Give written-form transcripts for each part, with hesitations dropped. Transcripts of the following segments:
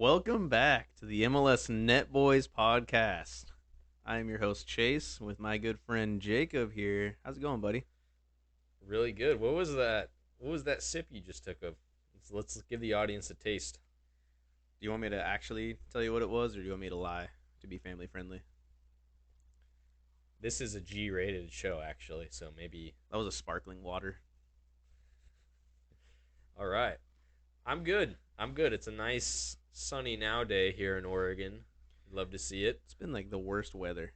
Welcome back to the MLS Net Boys podcast. I am your host Chase with my good friend Jacob here. How's it going, buddy? Really good. What was that? What was that sip you just took of? Let's give the audience a taste. Do you want me to actually tell you what it was, or do you want me to lie to be family friendly? This is a G-rated show, actually, so maybe. That was a sparkling water. All right. I'm good. I'm good. It's a nice sunny now day here in Oregon. Love to see it. It's been like the worst weather.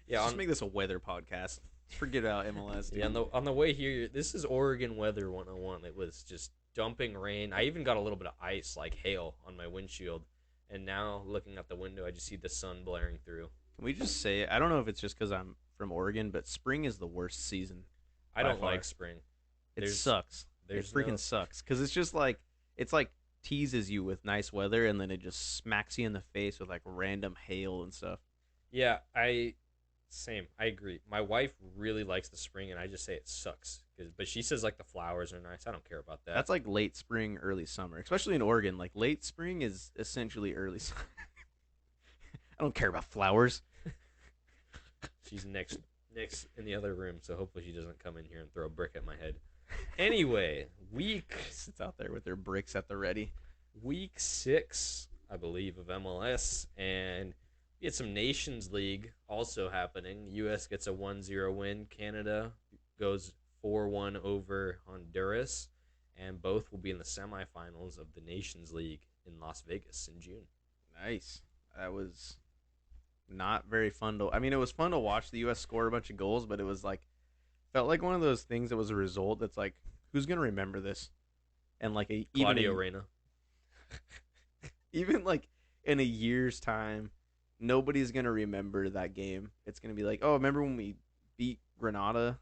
Yeah. Let's just make this a weather podcast. Forget about MLS, dude. Yeah. On the way here, this is Oregon Weather 101. It was just dumping rain. I even got a little bit of ice, like hail, on my windshield. And now, looking out the window, I just see the sun blaring through. Can we just say it? I don't know if it's just because I'm from Oregon, but spring is the worst season. I By don't far. like spring. It sucks. It freaking sucks because it's just like it's like teases you with nice weather and then it just smacks you in the face with like random hail and stuff. Yeah, same. I agree. My wife really likes the spring, and I just say it sucks. But she says like the flowers are nice. I don't care about that. That's like late spring, early summer, especially in Oregon. Like late spring is essentially early summer. I don't care about flowers. She's next in the other room, so hopefully she doesn't come in here and throw a brick at my head. Anyway, Sits out there with their bricks at the ready. week 6, I believe, of MLS, and we had some Nations League also happening. U.S. gets a 1-0 win. Canada goes 4-1 over Honduras, and both will be in the semifinals of the Nations League in Las Vegas in June. Nice. That was not very fun to. I mean, it was fun to watch the U.S. score a bunch of goals, but it was like felt like one of those things that was a result that's like, who's gonna remember this? And like Claudio Reyna. even like in a year's time, nobody's gonna remember that game. It's gonna be like, oh, remember when we beat Granada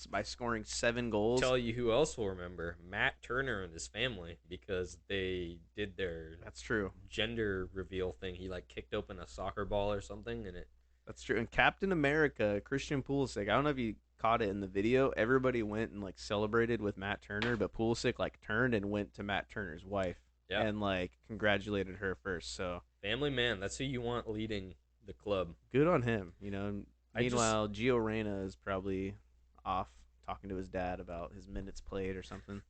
by scoring 7 goals? Tell you who else will remember: Matt Turner and his family, because they did their That's true. gender reveal thing. He like kicked open a soccer ball or something, and it. That's true. And Captain America, Christian Pulisic, I don't know if you caught it in the video. Everybody went and like celebrated with Matt Turner, but Pulisic like turned and went to Matt Turner's wife Yeah, and like congratulated her first. So family man. That's who you want leading the club. good on him. You know. I Meanwhile, Gio Reyna is probably off talking to his dad about his minutes played or something.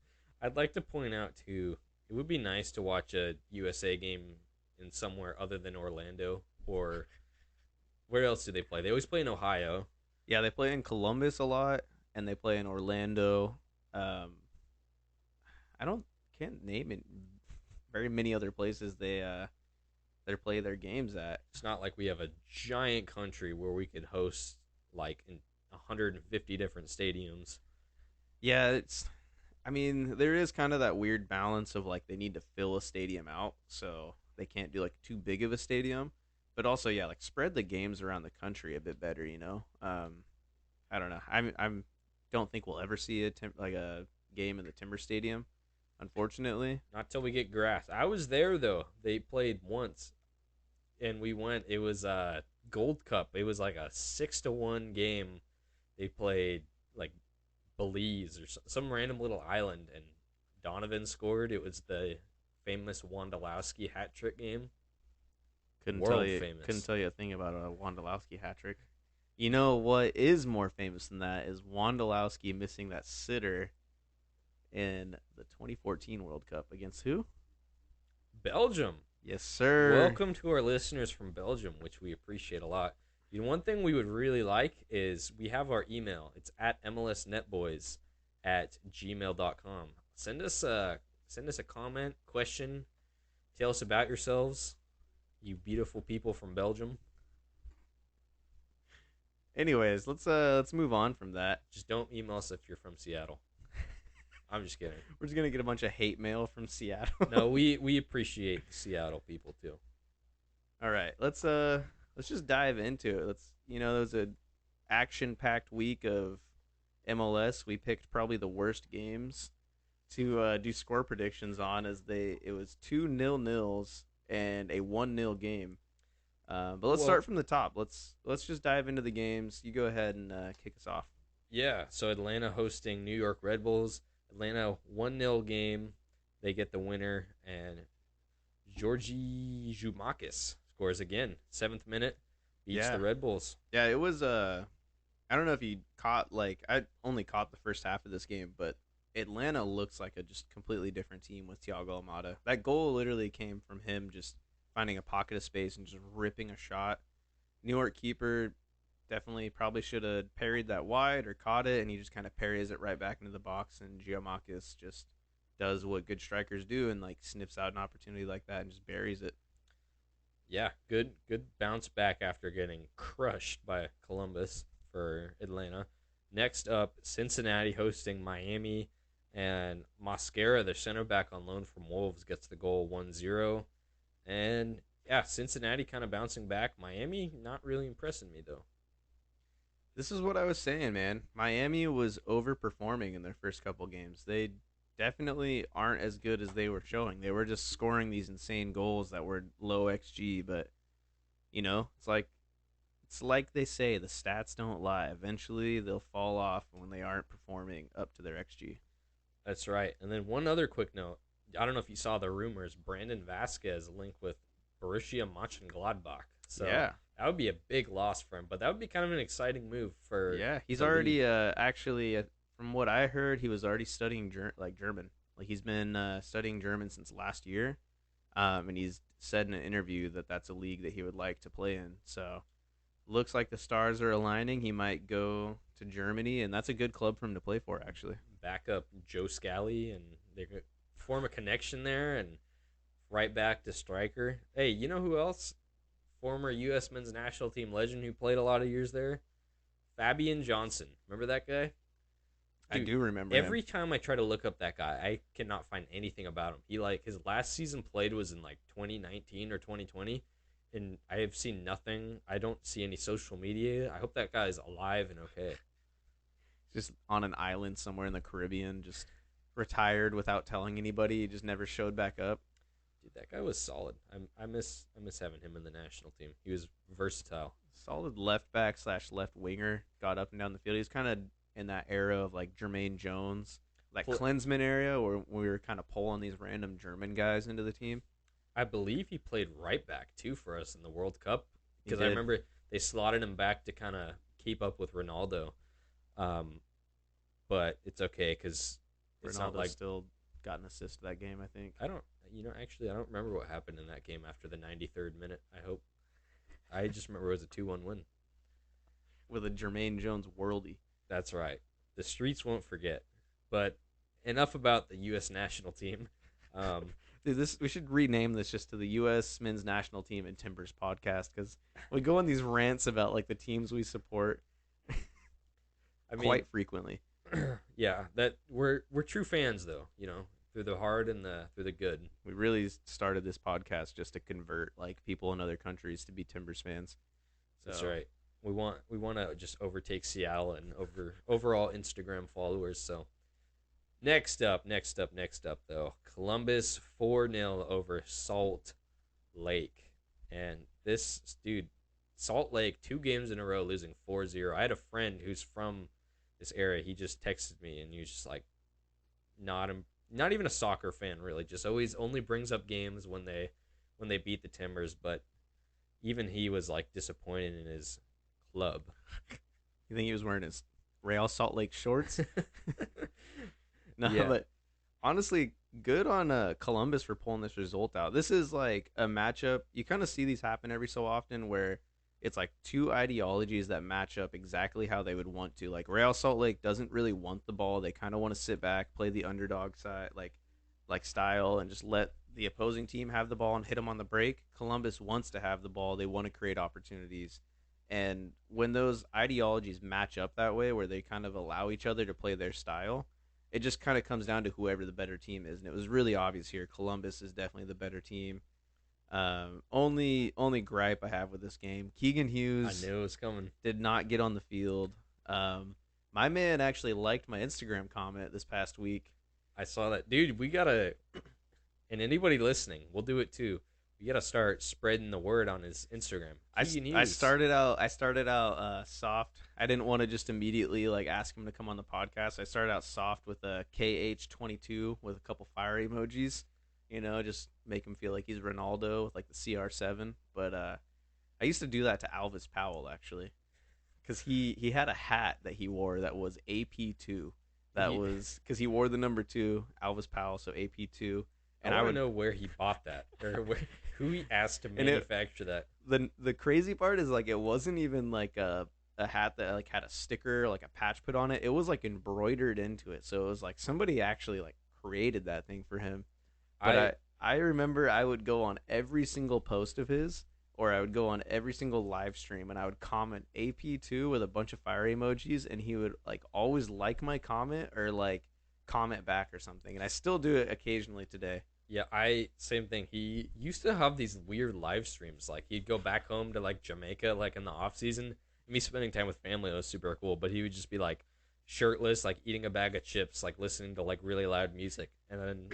I'd like to point out too. It would be nice to watch a USA game in somewhere other than Orlando, or where else do they play? They always play in Ohio. Yeah, they play in Columbus a lot, and they play in Orlando. I don't can't name it very many other places they play their games at. It's not like we have a giant country where we could host like in 150 different stadiums. Yeah, it's. I mean, there is kind of that weird balance of like they need to fill a stadium out, so they can't do like too big of a stadium, but also yeah, like spread the games around the country a bit better. I don't know. I'm don't think we'll ever see like a game in the Timber Stadium, unfortunately. Not till we get grass. I was there though. They played once, and we went. It was Gold Cup. It was like a 6-1 game. They played like Belize or some random little island, and Donovan scored. It was the famous Wondolowski hat trick game. World famous. Couldn't tell you a thing about a Wondolowski hat trick. You know what is more famous than that is Wondolowski missing that sitter in the 2014 World Cup against who? Belgium. Yes, sir. Welcome to our listeners from Belgium, which we appreciate a lot. You know, one thing we would really like is we have our email. It's at mlsnetboys@gmail.com. Send us a comment, question, tell us about yourselves, you beautiful people from Belgium. Anyways, let's move on from that. Just don't email us if you're from Seattle. I'm just kidding. We're just gonna get a bunch of hate mail from Seattle. No, we appreciate the Seattle people too. All right, let's just dive into it. There was a action-packed week of MLS. We picked probably the worst games to do score predictions on, as it was 2-0 and a 1-0 game. But let's start from the top. Let's just dive into the games. You go ahead and kick us off. Yeah, so Atlanta hosting New York Red Bulls. Atlanta 1-0 game. They get the winner, and Georgi Zoumakis scores again. 7th minute, beats the Yeah, Red Bulls. yeah. It was I don't know if you caught I only caught the first half of this game, but Atlanta looks like a just completely different team with Thiago Almada. That goal literally came from him just finding a pocket of space and just ripping a shot. New York keeper definitely probably should have parried that wide or caught it, and he just kind of parries it right back into the box. And Giamakis just does what good strikers do and like sniffs out an opportunity like that and just buries it. Yeah, good bounce back after getting crushed by Columbus for Atlanta. Next up, Cincinnati hosting Miami, and Mosquera, their center back on loan from Wolves, gets the goal 1-0. And yeah, Cincinnati kind of bouncing back. Miami not really impressing me though. This is what I was saying, man. Miami was overperforming in their first couple games. They definitely aren't as good as they were showing. They were just scoring these insane goals that were low XG, but it's like they say, the stats don't lie. Eventually, they'll fall off when they aren't performing up to their XG. That's right. And then one other quick note. I don't know if you saw the rumors. Brandon Vasquez linked with Borussia Mönchengladbach. So Yeah, that would be a big loss for him, but that would be kind of an exciting move for yeah. He's the league. already actually, from what I heard, he was already studying German. Like he's been studying German since last year, and he's said in an interview that that's a league that he would like to play in. So looks like the stars are aligning. He might go to Germany, and that's a good club for him to play for, actually. Back up Joe Scally, and they could form a connection there, and right back to striker. Hey, you know who else? Former U.S. men's national team legend who played a lot of years there? Fabian Johnson. Remember that guy? I Dude, do remember him. every time I try to look up that guy, I cannot find anything about him. He like his last season played was in like 2019 or 2020, and I have seen nothing. I don't see any social media. I hope that guy is alive and okay. Just on an island somewhere in the Caribbean, just retired without telling anybody. He just never showed back up. Dude, that guy was solid. I miss having him in the national team. He was versatile. Solid left back slash left winger. Got up and down the field. He's kind of in that era of like Jermaine Jones, that Pl- Klinsman area where we were kind of pulling these random German guys into the team. I believe he played right back too for us in the World Cup He because I did. remember they slotted him back to kind of keep up with Ronaldo. Um, but it's okay because it's not Ronaldo like still got an assist that game, I think, I don't. Actually, I don't remember what happened in that game after the 93rd minute. I hope. I just remember it was a 2-1 win. with a Jermaine Jones worldie. That's right. The streets won't forget. But enough about the U.S. national team. Um, Dude, this we should rename this just to the U.S. Men's National Team and Timbers podcast because we go on these rants about like the teams we support I mean, quite frequently. yeah, that we're true fans though. Through the hard and through the good. We really started this podcast just to convert like people in other countries to be Timbers fans. That's So right. We want to just overtake Seattle and overall Instagram followers. So next up though, Columbus 4-0 over Salt Lake, and this dude, Salt Lake, 2 games in a row losing 4-0. I had a friend who's from this area. He just texted me and he was just like, not not even a soccer fan really. Just always only brings up games when they beat the Timbers, but even he was like disappointed in his club. you think he was wearing his Real Salt Lake shorts? No, Yeah, but honestly, good on Columbus for pulling this result out. This is like a matchup. You kind of see these happen every so often where it's like two ideologies that match up exactly how they would want to. Like Real Salt Lake doesn't really want the ball. They kind of want to sit back, play the underdog side, like style, and just let the opposing team have the ball and hit them on the break. Columbus wants to have the ball. They want to create opportunities. And when those ideologies match up that way, where they kind of allow each other to play their style, it just kind of comes down to whoever the better team is. And it was really obvious here. Columbus is definitely the better team. Only gripe I have with this game, Keegan I Hughes knew it was coming. did not get on the field. My man actually liked my Instagram comment this past week. I saw that, dude. We gotta, and anybody listening, we'll do it too. We gotta start spreading the word on his Instagram. Keegan I Hughes. started out soft. I didn't want to just immediately like ask him to come on the podcast. I started out soft with a KH22 with a couple fire emojis. just make him feel like he's Ronaldo with like the CR7. But I used to do that to Alvis Powell actually, because he had a hat that he wore that was AP2. That He, was because he wore the number two, Alvis Powell, so AP2, I and I want to would know where he bought that or who he asked to and it manufacture that. the crazy part is like it wasn't even like a hat that like had a sticker like a patch put on it. It was like embroidered into it, so it was like somebody actually like created that thing for him. But I I remember I would go on every single post of his, or I would go on every single live stream, and I would comment AP2 with a bunch of fire emojis, and he would like always like my comment or like comment back or something. And I still do it occasionally today. Yeah, I same thing. He used to have these weird live streams. Like he'd go back home to like Jamaica, like in the off season. Me spending time with family was super cool. But he would just be like shirtless, like eating a bag of chips, like listening to like really loud music, and then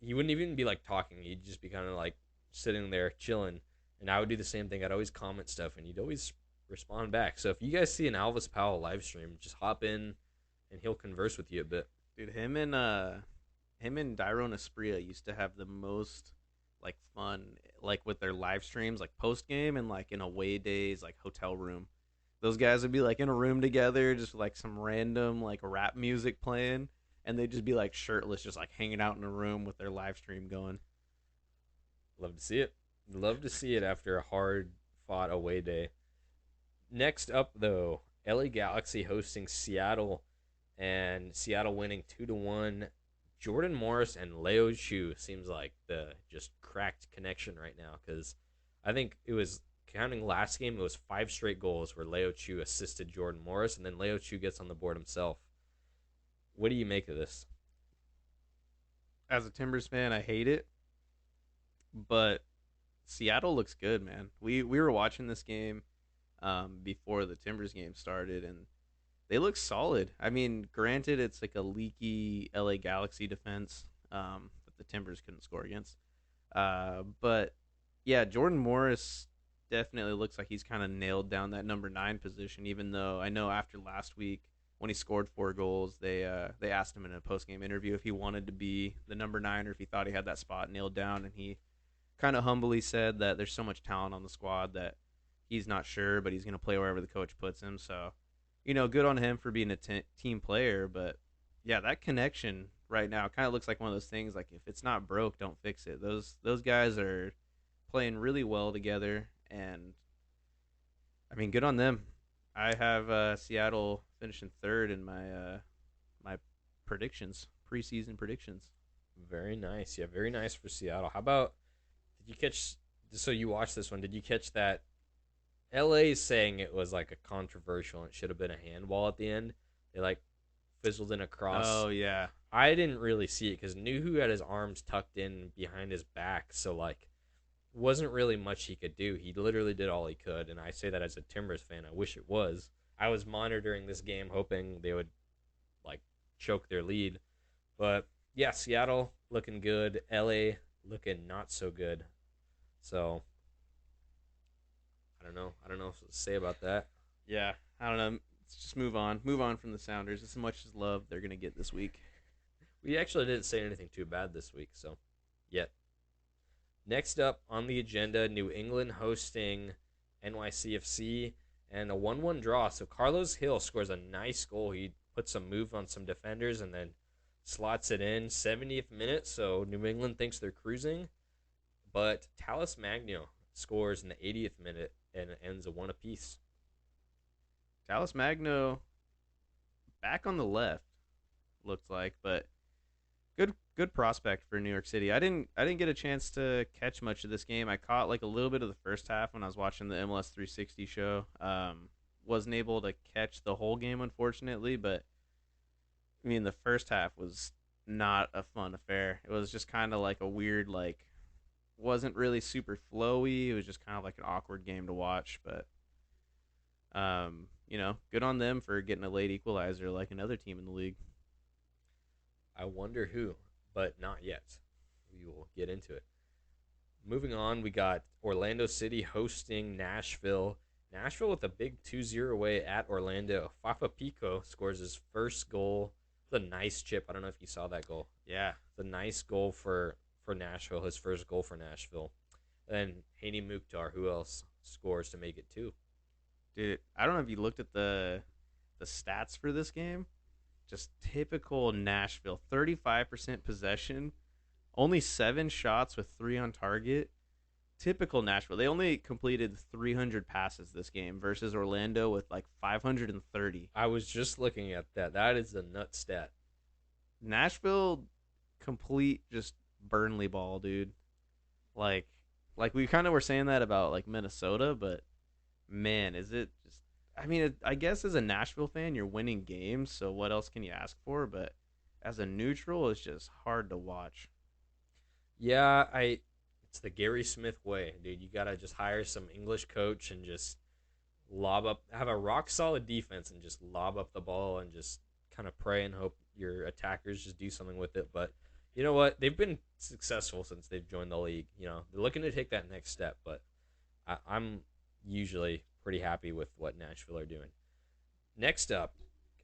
he wouldn't even be like talking. He'd just be kind of like sitting there chilling. And I would do the same thing. I'd always comment stuff, and he'd always respond back. So if you guys see an Alvis Powell live stream, just hop in, and he'll converse with you a bit. Dude, him and Dairon Espria used to have the most like fun like with their live streams like post game and like in away days like hotel room. Those guys would be like in a room together just like some random like rap music playing and they'd just be like shirtless just like hanging out in a room with their live stream going. Love to see it. Love to see it after a hard fought away day. Next up, though, LA Galaxy hosting Seattle, and Seattle winning 2-1. Jordan Morris and Leo Chu seems like the just cracked connection right now because I think it was counting last game. It was 5 straight goals where Leo Chu assisted Jordan Morris, and then Leo Chu gets on the board himself. What do you make of this? As a Timbers fan, I hate it, but Seattle looks good, man. We were watching this game before the Timbers game started and they look solid. I mean, granted, it's like a leaky LA Galaxy defense that the Timbers couldn't score against. But yeah, Jordan Morris definitely looks like he's kind of nailed down that number nine position. Even though I know after last week when he scored 4 goals, they asked him in a post game interview if he wanted to be the number nine or if he thought he had that spot nailed down, and he kind of humbly said that there's so much talent on the squad that he's not sure, but he's going to play wherever the coach puts him. So, good on him for being a team player. But yeah, that connection right now kind of looks like one of those things. Like if it's not broke, don't fix it. Those guys are playing really well together, and I mean, good on them. I have Seattle finishing third in my predictions, preseason predictions. Very nice. Yeah, very nice for Seattle. How about did you catch? So you watched this one? Did you catch that? LA is saying it was like a controversial and it should have been a handball at the end. They like fizzled in a cross. Oh yeah, I didn't really see it because Nuhu had his arms tucked in behind his back, so like wasn't really much he could do. He literally did all he could, and I say that as a Timbers fan. I wish it was. I was monitoring this game hoping they would like choke their lead, but yeah, Seattle looking good, LA looking not so good. So I don't know. I don't know what to say about that. yeah. I don't know. Let's just move on. Move on from the Sounders. As much as love they're gonna get this week. We actually didn't say anything too bad this week, so yet. Next up on the agenda, New England hosting NYCFC and a 1-1 draw. So Carlos Hill scores a nice goal. He puts some move on some defenders and then slots it in 70th minute. So New England thinks they're cruising, but Talis Magno scores in the 80th minute and it ends a one apiece. Dallas Magno back on the left looked like, but good prospect for New York City. I didn't get a chance to catch much of this game. I caught like a little bit of the first half when I was watching the MLS 360 show. Wasn't able to catch the whole game unfortunately, but I mean the first half was not a fun affair. It was just kind of like a weird like wasn't really super flowy. It was just kind of like an awkward game to watch, but good on them for getting a late equalizer like another team in the league. I wonder who, but not yet. We will get into it. Moving on, we got Orlando City hosting Nashville. Nashville with a big 2-0 way at Orlando. Fafa Pico scores his first goal. It's a nice chip. I don't know if you saw that goal. Yeah, It's a nice goal for for Nashville, his first goal for Nashville. And Haney Mukhtar, who else scores to make it two? Dude, I don't know if you looked at the stats for this game. Just typical Nashville. 35% possession, only 7 shots with 3 on target. Typical Nashville. They only completed 300 passes this game versus Orlando with like 530. I was just looking at that. That is a nut stat. Nashville complete just Burnley ball, dude. Like like we kind of were saying that about like Minnesota, but man, is it just I mean, I guess as a Nashville fan, you're winning games, so what else can you ask for? But as a neutral, it's just hard to watch. Yeah, I. It's the Gary Smith way, dude. You gotta just hire some English coach and just lob up, have a rock solid defense, and just lob up the ball and just kind of pray and hope your attackers just do something with it. But you know what? They've been successful since they've joined the league. You know, they're looking to take that next step. But I'm usually pretty happy with what Nashville are doing. Next up,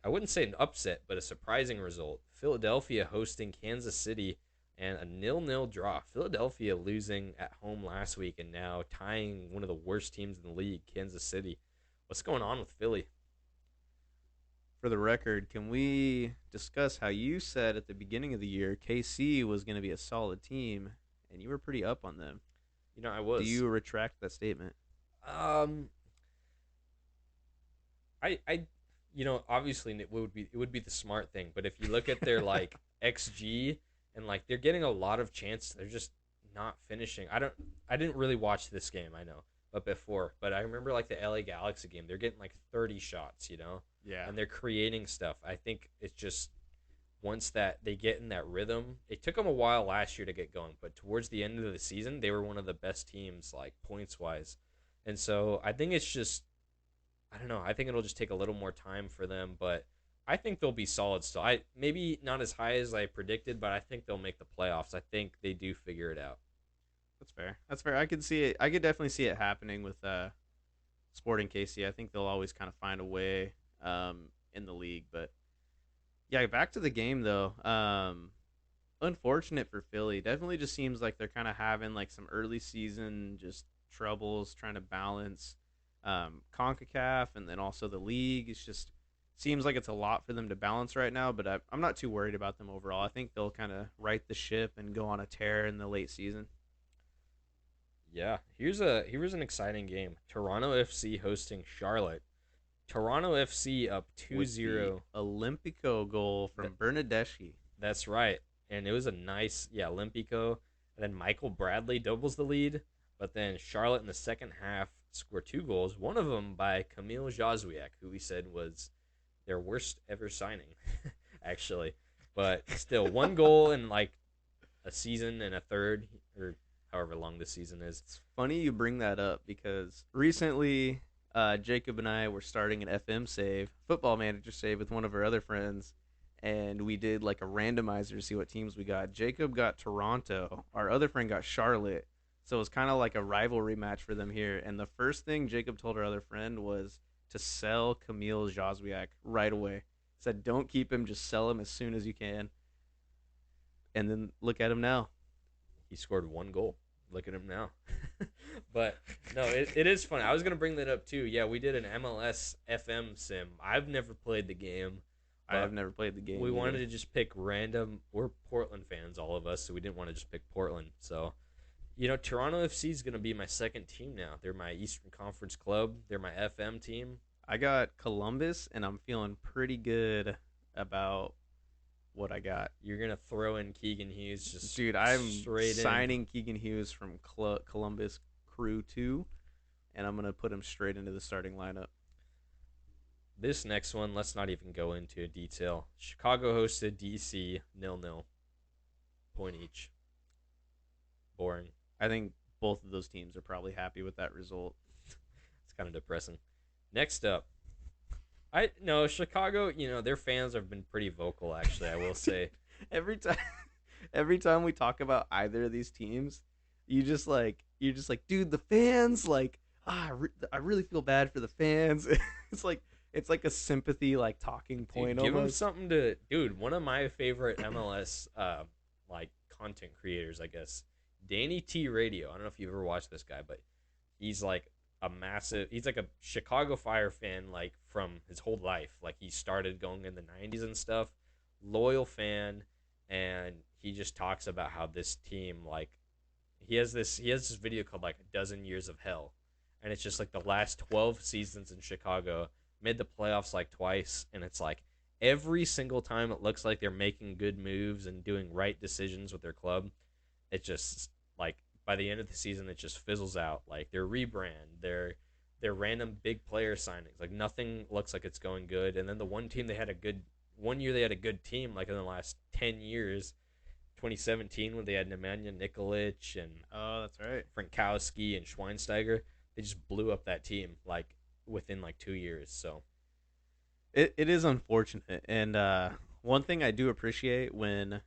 I wouldn't say an upset, but a surprising result. Philadelphia hosting Kansas City and a nil-nil draw. Philadelphia losing at home last week and now tying one of the worst teams in the league, Kansas City. What's going on with Philly? For the record, can we discuss how you said at the beginning of the year KC was going to be a solid team, and you were pretty up on them? You know, I Do was. you retract that statement? Um, I, obviously it would be the smart thing, but if you look at their like XG and like they're getting a lot of chances, they're just not finishing. I didn't really watch this game, I know, but I remember like the LA Galaxy game, they're getting like 30 shots, Yeah. and they're creating stuff. I think it's just once that they get in that rhythm, it took them a while last year to get going, but towards the end of the season, they were one of the best teams like points wise, and so I think it's just I don't know. I think it'll just take a little more time for them, but I think they'll be solid still. I maybe not as high as I predicted, but I think they'll make the playoffs. I think they do figure it out. That's fair. That's fair. I could see it. I could definitely see it happening with Sporting KC. I think they'll always kind of find a way in the league. But yeah, back to the game though. Unfortunate for Philly. Definitely just seems like they're kind of having like some early season just troubles trying to balance CONCACAF and then also the league. It's just seems like it's a lot for them to balance right now. But I'm not too worried about them overall. I think they'll kind of right the ship and go on a tear in the late season. Yeah, here's an exciting game. Toronto FC hosting Charlotte. Toronto FC up two With the zero. Olympico goal That, from Bernadeschi. that's right. And it was a nice, yeah, Olympico. And then Michael Bradley doubles the lead. But then Charlotte in the second half scored 2 goals, one of them by Kamil Jazwiak, who we said was their worst ever signing, actually. But still, 1 goal in like a season and a third, or however long this season is. It's funny you bring that up because recently Jacob and I were starting an FM save, football manager save with one of our other friends, and we did like a randomizer to see what teams we got. Jacob got Toronto, our other friend got Charlotte. So it was kind of like a rivalry match for them here. And the first thing Jacob told our other friend was to sell Kamil Jazwiak right away. Said, don't keep him, just sell him as soon as you can. And then look at him now. He scored 1 goal. Look at him now. But no, it is funny. I was gonna bring that up too. Yeah, we did an MLS FM sim. I've never played the game. I have never played the game. We either. wanted to just pick random. We're Portland fans, all of us, so we didn't want to just pick Portland. So, Toronto FC is gonna be my second team now. They're my Eastern Conference club. They're my FM team. I got Columbus, and I'm feeling pretty good about what I got. You're gonna throw in Keegan Hughes, just Dude, I'm straight signing Keegan Hughes from Columbus Crew 2, and I'm going to put him straight into the starting lineup. This next one, let's not even go into detail. Chicago hosted DC 0-0. Point each. Boring. I think both of those teams are probably happy with that result. It's kind of depressing. Next up, I no Chicago. Their fans have been pretty vocal. Actually, I will say. every time every time we talk about either of these teams, you're just like, dude, the fans, like, I really feel bad for the fans. It's like a sympathy like talking point Dude, give them almost. something to, dude. One of my favorite MLS like content creators, I guess. Danny T Radio. I don't know if you've ever watched this guy, but he's like he's like a Chicago Fire fan like from his whole life. Like he started going in the 90s and stuff. Loyal fan, and he just talks about how this team like he has this video called like a dozen years of hell, and it's just like the last 12 seasons in Chicago, made the playoffs like twice, and it's like every single time it looks like they're making good moves and doing right decisions with their club, it just like by the end of the season it just fizzles out. Like their rebrand, their random big player signings, like nothing looks like it's going good. And then the one team they had a good one year they had a good team like in the last 10 years, 2017 when they had Nemanja Nikolic and Oh, that's right. Frankowski and Schweinsteiger, they just blew up that team like within like 2 years. So It is unfortunate, and one thing I do appreciate when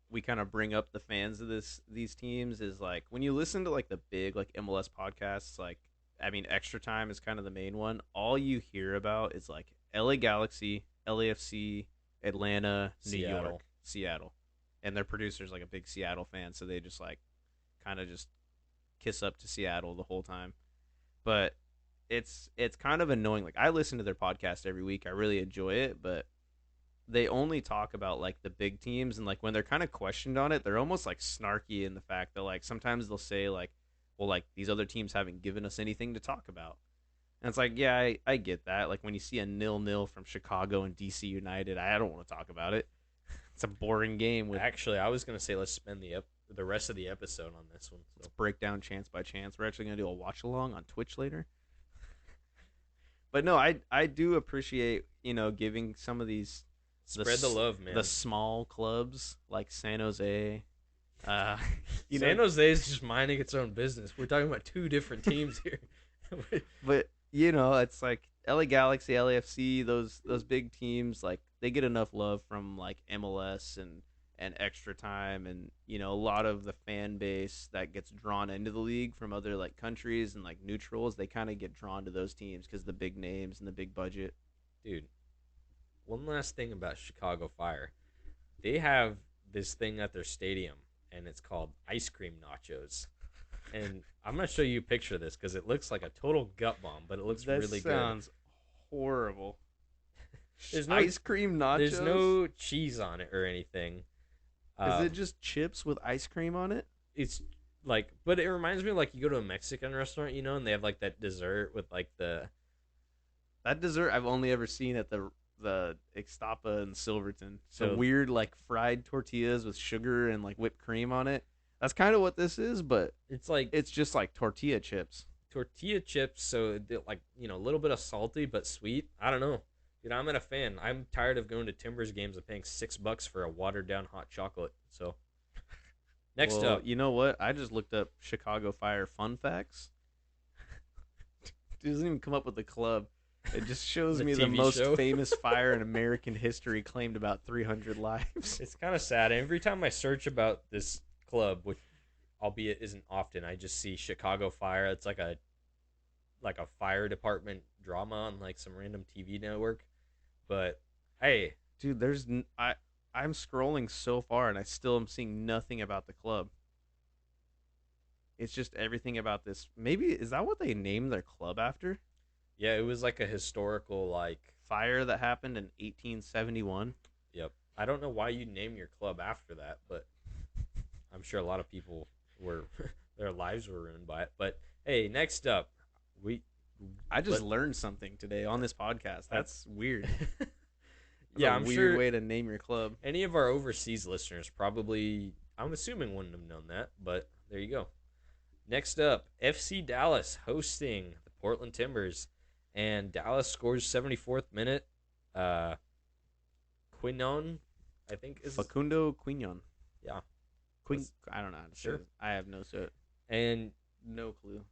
we kind of bring up the fans of these teams is like when you listen to like the big like MLS podcasts, like I mean Extra Time is kind of the main one. All you hear about is like LA Galaxy, LAFC, Atlanta, New Seattle. York, Seattle, and their producer's like a big Seattle fan, so they just like kind of just kiss up to Seattle the whole time. But it's kind of annoying. Like I listen to their podcast every week. I really enjoy it, but they only talk about like the big teams, and like when they're kind of questioned on it, they're almost like snarky in the fact that like sometimes they'll say like, well, like these other teams haven't given us anything to talk about. And it's like, yeah, I get that. Like when you see a 0-0 from Chicago and DC United, I don't want to talk about it. It's a boring game with Actually, I was gonna say let's spend the rest of the episode on this one. So. let's break down chance by chance. We're actually gonna do a watch along on Twitch later. But no, I do appreciate giving some of these Spread the love, man. the small clubs like San Jose. Uh, San Jose is just minding its own business. We're talking about two different teams here. but it's like LA Galaxy, LAFC, those big teams, like they get enough love from like MLS and Extra Time, and a lot of the fan base that gets drawn into the league from other like countries and like neutrals, they kind of get drawn to those teams because the big names and the big budget. Dude, one last thing about Chicago Fire. They have this thing at their stadium, and it's called ice cream nachos. And I'm gonna show you a picture of this because it looks like a total gut bomb, but it looks That really sounds horrible. There's no Ice cream nachos. There's no cheese on it or anything. Is it just chips with ice cream on it? It's like, but it reminds me of like you go to a Mexican restaurant, and they have like that dessert with like That dessert I've only ever seen at the Ixtapa in Silverton. So So- weird like fried tortillas with sugar and like whipped cream on it. That's kind of what this is, but it's like it's just like tortilla chips. tortilla chips, so like a little bit of salty but sweet. I don't know. Dude, I'm not a fan. I'm tired of going to Timbers games and paying $6 for a watered down hot chocolate. So next Well, up, you know what? I just looked up Chicago Fire fun facts. It doesn't even come up with the club. It just shows The me the TV most show. famous fire in American history claimed about 300 lives. it's kind of sad. Every time I search about this club, which albeit isn't often, I just see Chicago Fire. It's like a fire department drama on like some random TV network. But hey, Dude, I'm scrolling so far and I still am seeing nothing about the club. It's just everything about this. Maybe is that what they named their club after? yeah, it was like a historical like. Fire that happened in 1871. Yep. I don't know why you name your club after that, but I'm sure a lot of people were their lives were ruined by it. But hey, next up, we I just Let- learned something today on this podcast. That's weird. That's yeah, a I'm weird sure way to name your club. any of our overseas listeners probably, I'm assuming, wouldn't have known that, but there you go. Next up, FC Dallas hosting the Portland Timbers, and Dallas scores 74th minute. Quinon, I think is Facundo Quignon. yeah, I don't know. How to say Sure. it. I have and no clue.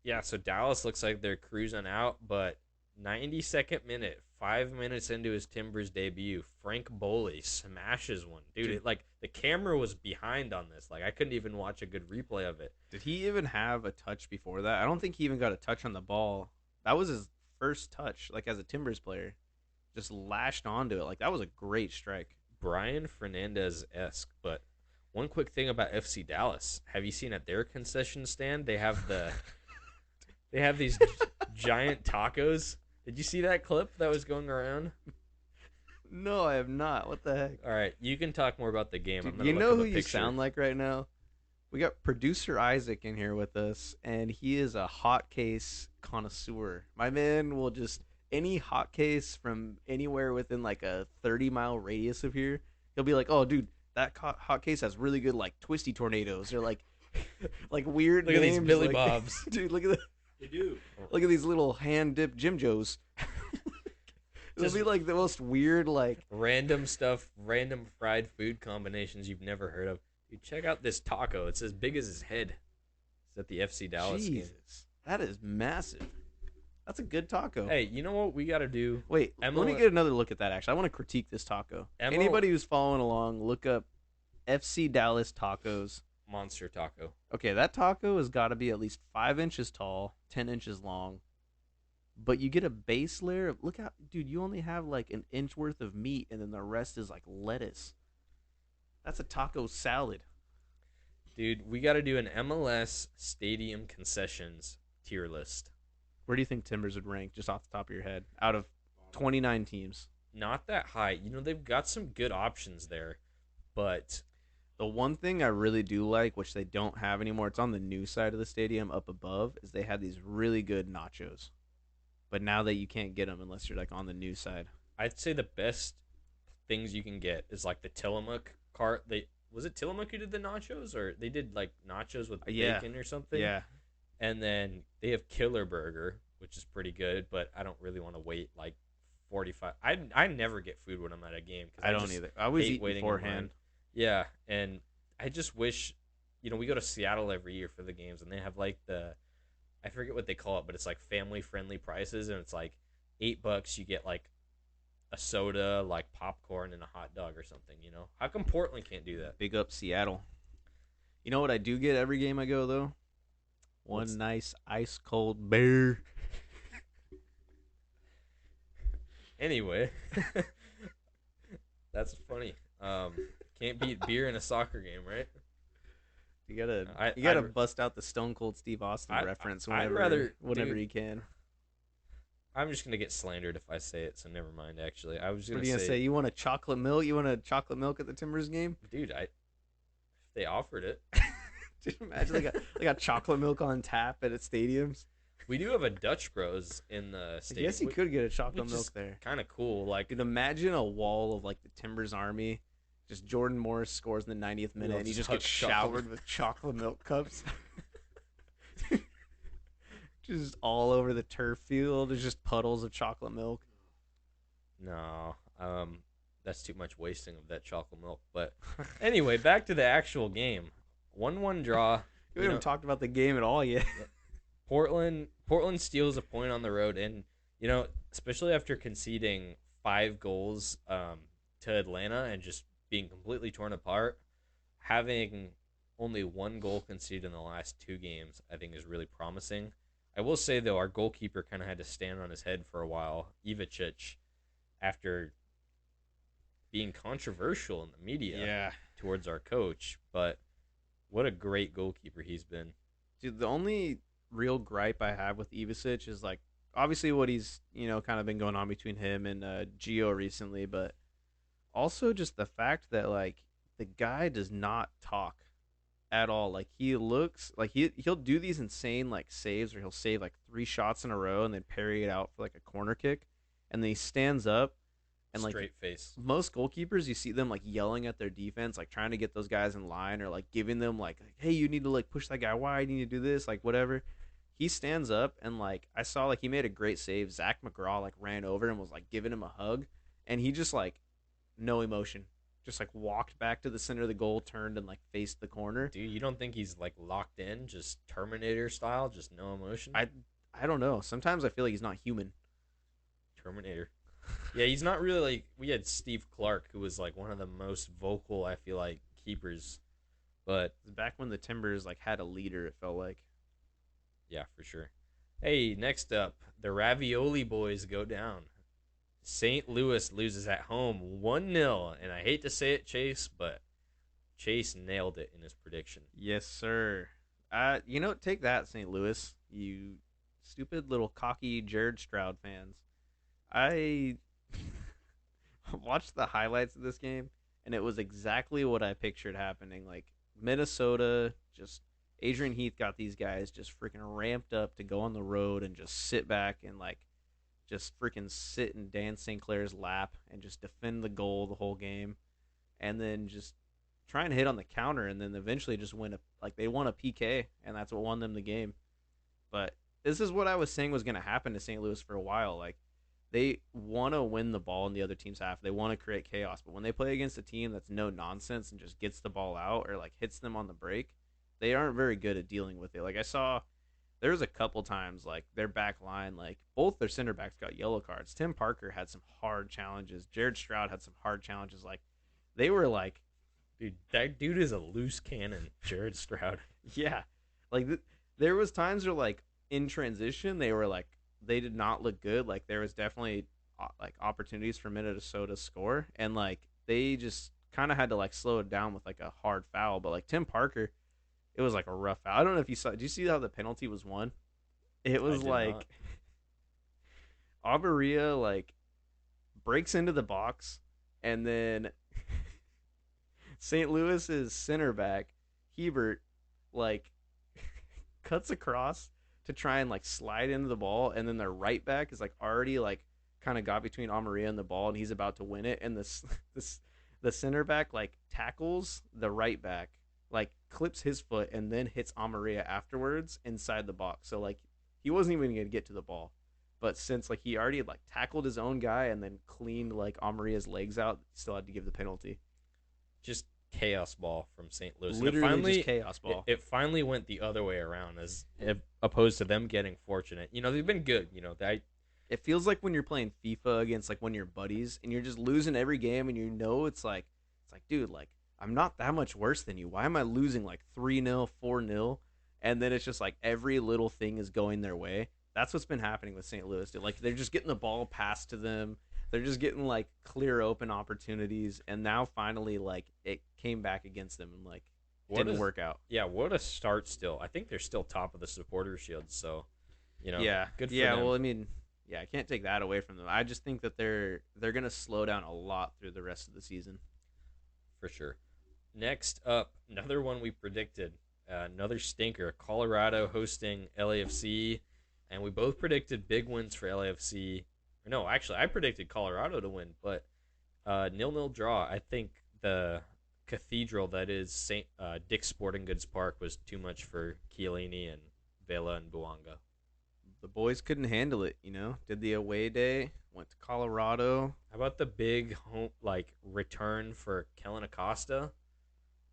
yeah, so Dallas looks like they're cruising out, but 92nd minute, 5 minutes into his Timbers debut, Frank Boley smashes one. Dude, Dude. like the camera was behind on this. Like I couldn't even watch a good replay of it. Did he even have a touch before that? I don't think he even got a touch on the ball. That was his first touch, like as a Timbers player. Just lashed onto it. Like that was a great strike. Brian Fernandez esque, but One quick thing about FC Dallas. Have you seen at their concession stand? They have these giant tacos. Did you see that clip that was going around? No, I have not. What the heck? All right, you can talk more about the game. I'm Dude, gonna you look know up who a you picture. sound like right now? We got producer Isaac in here with us, and he is a hot case connoisseur. My man will just any hot case from anywhere within like a 30-mile radius of here. He'll be like, "Oh, dude, that hot case has really good like twisty tornadoes or like like weird Look at these names." Billy Like, Bobs. dude, look at the, They do. look at these little hand dipped Jim Joes. It'll Just be like the most weird like random stuff, random fried food combinations you've never heard of. Dude, check out this taco. It's as big as his head. It's at the FC Dallas game. Jesus. That is massive. That's a good taco. Hey, you know what we got to do? Wait, let me get another look at that. Actually, I want to critique this taco. Anybody who's following along, look up FC Dallas tacos. Monster taco. Okay, that taco has got to be at least 5 inches tall, 10 inches long. But you get a base layer of look out, dude. You only have like an inch worth of meat, and then the rest is like lettuce. That's a taco salad. Dude, we got to do an MLS Stadium concessions tier list. Where do you think Timbers would rank, just off the top of your head, out of 29 teams? Not that high. You know, they've got some good options there, but The one thing I really do like, which they don't have anymore, it's on the new side of the stadium up above, is they have these really good nachos. But now that you can't get them unless you're like on the new side. I'd say the best things you can get is like the Tillamook cart. Was it Tillamook who did the nachos, or they did like nachos with Yeah. bacon or something? Yeah. And then they have Killer Burger, which is pretty good, but I don't really want to wait like 45. I never get food when I'm at a game. I don't just either. I always hate eat waiting in line. beforehand. Yeah, and I just wish, we go to Seattle every year for the games, and they have like I forget what they call it, but it's like family friendly prices, and it's like $8 you get like a soda, like popcorn, and a hot dog or something. How come Portland can't do that? Big up Seattle. You know what I do get every game I go, though? What's- One nice ice cold beer. Anyway, that's funny. Can't beat beer in a soccer game, right? You gotta I- bust out the Stone Cold Steve Austin I- reference I'd whenever rather- you can. I'm just gonna get slandered if I say it, so never mind. Actually, I was What gonna are you gonna say? You want a chocolate milk? You want a chocolate milk at the Timbers game? dude, if they offered it. Dude, imagine they got chocolate milk on tap at stadiums. We do have a Dutch Bros in the I stadium. guess you could get a chocolate which milk is there. Kind of cool. Like, Dude, imagine a wall of like the Timbers Army. Just Jordan Morris scores in the 90th minute, and he just gets showered with chocolate milk cups. Just all over the turf field. There's just puddles of chocolate milk. no, that's too much wasting of that chocolate milk. But anyway, back to the actual game. 1-1 draw. We haven't talked about the game at all yet. Portland steals a point on the road, and especially after conceding 5 goals to Atlanta and just being completely torn apart, having only 1 goal conceded in the last 2 games, I think is really promising. I will say though, our goalkeeper kind of had to stand on his head for a while, Ivicic, after being controversial in the media towards our coach. But what a great goalkeeper he's been. Dude, the only real gripe I have with Ivicic is like obviously what he's kind of been going on between him and Gio recently, but also just the fact that like the guy does not talk at all. Like he looks like he'll do these insane like saves, or he'll save like 3 shots in a row and then parry it out for like a corner kick, and then he stands up and like Straight face. most goalkeepers, you see them like yelling at their defense, like trying to get those guys in line, or like giving them like hey, you need to like push that guy wide, you need to do this, like whatever. He stands up and like I saw like he made a great save. Zach McGraw like ran over and was like giving him a hug, and he just like no emotion, just like walked back to the center of the goal, turned and like faced the corner. Dude, you don't think he's like locked in, just Terminator style, just no emotion? I don't know. Sometimes I feel like he's not human. Terminator. Yeah, he's not really like. We had Steve Clark, who was like one of the most vocal, I feel like, keepers. But Back when the Timbers like had a leader, it felt like. yeah, for sure. Hey, next up, the Ravioli Boys go down. St. Louis loses at home 1-0, and I hate to say it, Chase, but Chase nailed it in his prediction. Yes, sir. Take that, St. Louis. You stupid little cocky Jared Stroud fans. I watched the highlights of this game, and it was exactly what I pictured happening. Like Minnesota, just Adrian Heath got these guys just freaking ramped up to go on the road and just sit back and like just freaking sit in Dan St. Clair's lap and just defend the goal the whole game, and then just try and hit on the counter, and then eventually just win they won a PK, and that's what won them the game. But this is what I was saying was going to happen to St. Louis for a while. Like they want to win the ball in the other team's half. They want to create chaos, but when they play against a team that's no nonsense and just gets the ball out or like hits them on the break, they aren't very good at dealing with it. Like I saw there was a couple times like their back line, like both their center backs got yellow cards. Tim Parker had some hard challenges. Jared Stroud had some hard challenges. Like they were like, Dude, that dude is a loose cannon, Jared Stroud. yeah, like there was times where like in transition they were like they did not look good. Like there was definitely like opportunities for Minnesota to score, and like they just kind of had to like slow it down with like a hard foul. But like Tim Parker, it was like a rough foul. I don't know if you saw. Did you see how the penalty was won? It I was did not. like Abaria like breaks into the box, and then St. Louis's center back Hebert like cuts across to try and like slide into the ball, and then their right back is like already like kind of got between Amaria and the ball, and he's about to win it, and this this the center back like tackles the right back, like clips his foot, and then hits Amaria afterwards inside the box. So like he wasn't even gonna get to the ball, but since like he already like tackled his own guy and then cleaned like Amaria's legs out, still had to give the penalty. Just chaos ball from St. Louis. And Literally just chaos it, ball. it finally went the other way around as opposed to them getting fortunate. They've been good. It feels like when you're playing FIFA against like one of your buddies and you're just losing every game, and it's like dude, like I'm not that much worse than you. Why am I losing like 3-0, 4-0? And then it's just like every little thing is going their way. That's what's been happening with St. Louis, dude. Like they're just getting the ball passed to them. They're just getting like clear open opportunities, and now finally like it came back against them and like what didn't is work out. Yeah, what a start still. I think they're still top of the supporter shield, so Yeah, good for yeah. them. Well, I mean, yeah, I can't take that away from them. I just think that they're gonna slow down a lot through the rest of the season. For sure. Next up, another one we predicted, another stinker. Colorado hosting LAFC, and we both predicted big wins for LAFC. No, actually, I predicted Colorado to win, but 0-0 draw. I think the cathedral that is Saint Dick's Sporting Goods Park was too much for Chiellini and Vela and Buanga. The boys couldn't handle it. Did the away day, went to Colorado. How about the big home return for Kellen Acosta,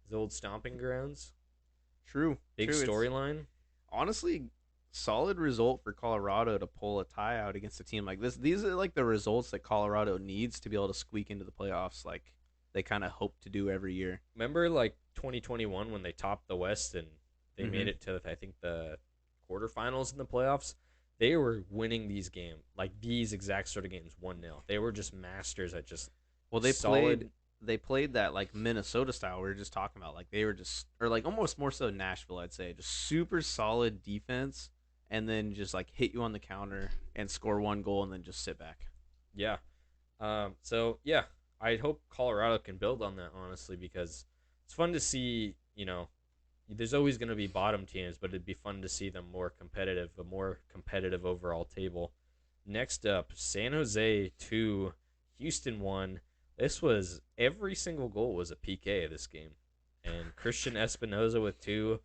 his old stomping grounds? True, Big true. It's storyline. honestly solid result for Colorado to pull a tie out against a team like this. These are like the results that Colorado needs to be able to squeak into the playoffs, like they kind of hope to do every year. Remember 2021 when they topped the West and they made Mm-hmm. it to I think the quarterfinals in the playoffs? They were winning these games, like these exact sort of games, 1-0. They were just masters at just Well, solid. they played that like Minnesota style we were just talking about. Like they were just or like almost more so Nashville, I'd say. Just super solid defense, and then just like hit you on the counter and score one goal and then just sit back. Yeah. So yeah, I hope Colorado can build on that honestly because it's fun to see. There's always going to be bottom teams, but it'd be fun to see them a more competitive overall table. Next up, San Jose 2, Houston 1. This was every single goal was a PK this game. And Christian Espinoza with 2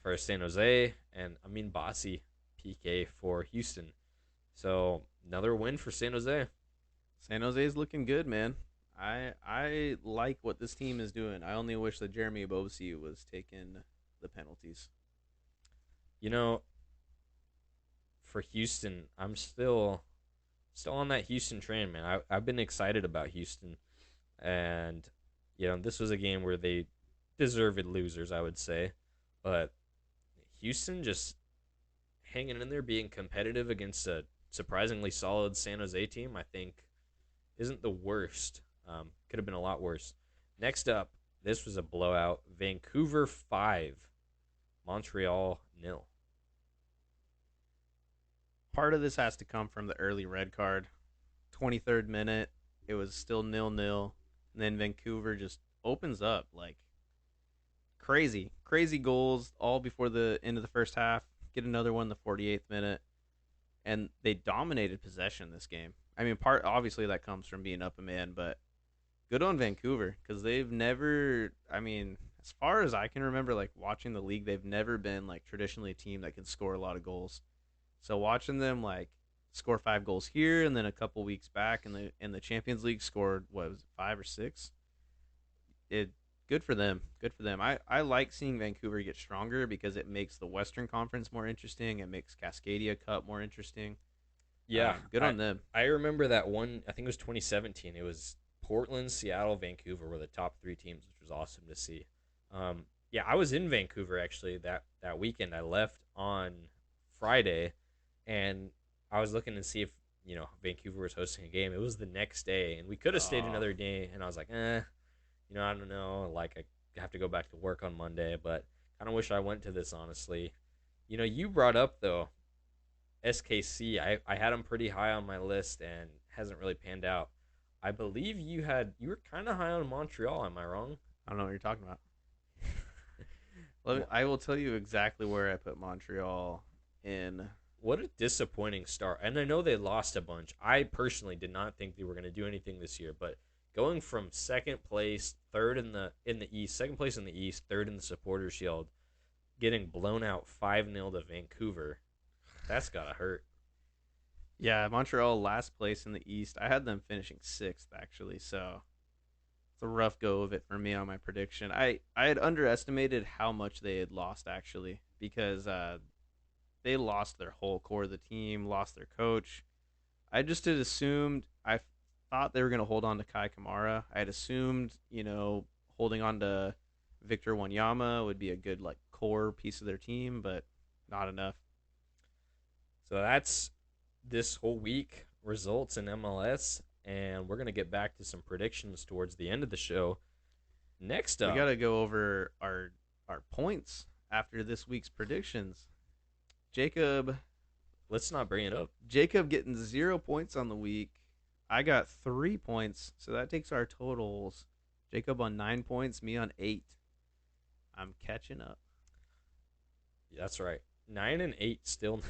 for San Jose, and Amin Bassi PK for Houston. So another win for San Jose. San Jose's looking good, man. I like what this team is doing. I only wish that Jeremy Bosi was taking the penalties. You know, for Houston, I'm still on that Houston train, man. I've been excited about Houston, and this was a game where they deserved losers, I would say, but Houston just hanging in there, being competitive against a surprisingly solid San Jose team. I think isn't the worst. Could have been a lot worse. Next up, This was a blowout. Vancouver 5, Montreal nil. Part of this has to come from the early red card. 23rd minute, it was still 0-0. And then Vancouver just opens up like crazy goals all before the end of the first half. Get another one in the 48th minute, and they dominated possession this game. I mean, part obviously that comes from being up a man, but good on Vancouver because they've never. I mean, as far as I can remember, like watching the league, they've never been like traditionally a team that can score a lot of goals. So watching them like score 5 goals here, and then a couple weeks back in the Champions League scored what was it, 5 or 6. It good for them. Good for them. I like seeing Vancouver get stronger because it makes the Western Conference more interesting. It makes Cascadia Cup more interesting. Yeah, Good on them. I remember that one. I think it was 2017. It was Portland, Seattle, Vancouver were the top three teams, which was awesome to see. Yeah, I was in Vancouver actually that weekend. I left on Friday, and I was looking to see if Vancouver was hosting a game. It was the next day, and we could have stayed Oh, another day. And I was like, I don't know. Like I have to go back to work on Monday, but kind of wish I went to this honestly. You brought up though SKC. I had them pretty high on my list and hasn't really panned out. I believe you were kind of high on Montreal. Am I wrong? I don't know what you're talking about. Mo- I will tell you exactly where I put Montreal in. What a disappointing start. And I know they lost a bunch. I personally did not think they were going to do anything this year, but going from second place, third in the East, second place in the East, third in the Supporters Shield, getting blown out 5-0 to Vancouver. That's got to hurt. Yeah, Montreal last place in the East. I had them finishing sixth actually, so it's a rough go of it for me on my prediction. I had underestimated how much they had lost actually because they lost their whole core of the team, lost their coach. I just had assumed I thought they were going to hold on to Kai Kamara. I had assumed holding on to Victor Wanyama would be a good like core piece of their team, but not enough. So that's this whole week results in MLS, and we're going to get back to some predictions towards the end of the show. Next We got up, to go over our points after this week's predictions. Jacob let's not bring it up. Jacob getting 0 points on the week. I got 3 points, so that takes our totals. Jacob on 9 points, me on 8. I'm catching up. That's right. 9 and 8 still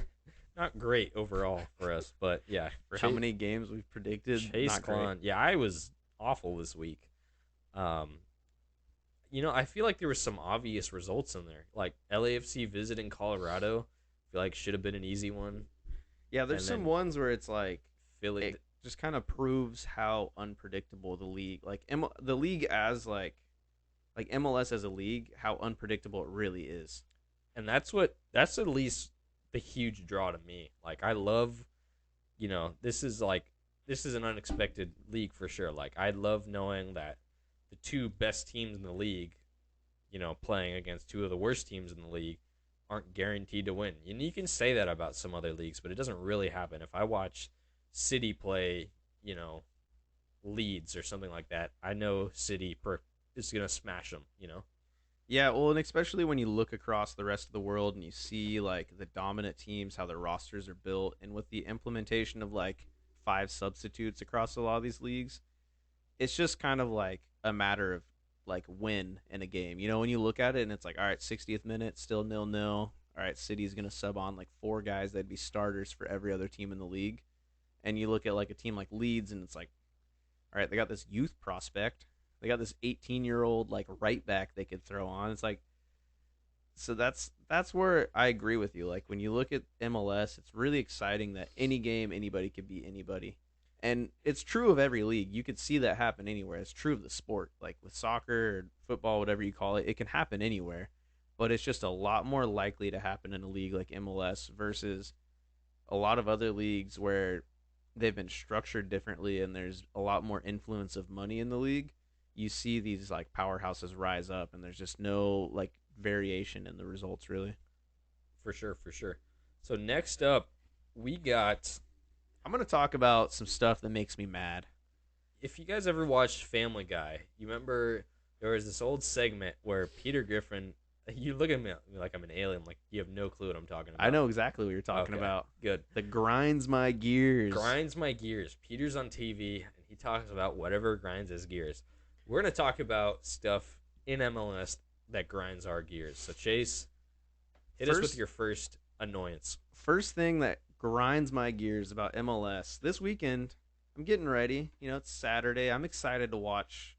not great overall for us, but yeah, For how many games we've predicted, Chase not great. Klon. Yeah, I was awful this week. Um, I feel like there were some obvious results in there, like LAFC visiting Colorado. I feel like should have been an easy one, Yeah, there's and some then ones where it's like Philly. it just kind of proves how unpredictable the league, like the league as like MLS as a league, how unpredictable it really is. And that's at least the huge draw to me. Like I love, this is an unexpected league for sure. Like I love knowing that the two best teams in the league, playing against two of the worst teams in the league aren't guaranteed to win. And you can say that about some other leagues, but it doesn't really happen. If I watch City play, Leeds or something like that, I know City is going to smash them. Yeah, well, and especially when you look across the rest of the world and you see like the dominant teams, how their rosters are built, and with the implementation of like 5 substitutes across a lot of these leagues, it's just kind of like a matter of like win in a game. When you look at it and it's like, all right, 60th minute, still 0-0. All right, City's gonna sub on like 4 guys that'd be starters for every other team in the league. And you look at like a team like Leeds and it's like, all right, they got this youth prospect. They got this 18-year-old like right back they could throw on. It's like, so that's where I agree with you. Like when you look at MLS, it's really exciting that any game anybody could beat anybody. And it's true of every league. You could see that happen anywhere. It's true of the sport. Like with soccer or football, whatever you call it, it can happen anywhere. But it's just a lot more likely to happen in a league like MLS versus a lot of other leagues where they've been structured differently and there's a lot more influence of money in the league. You see these like powerhouses rise up and there's just no like variation in the results really. For sure, for sure. So next up, we got. I'm going to talk about some stuff that makes me mad. If you guys ever watched Family Guy, you remember There was this old segment where Peter Griffin, you look at me like I'm an alien, like you have no clue what I'm talking I about. know exactly what you're talking Okay, about. good. The grinds my gears. Grinds my gears. Peter's on TV and he talks about whatever grinds his gears. We're going to talk about stuff in MLS that grinds our gears. So, Chase, hit us with First your first annoyance. first thing that grinds my gears about MLS this weekend. I'm getting ready. You know, it's Saturday. I'm excited to watch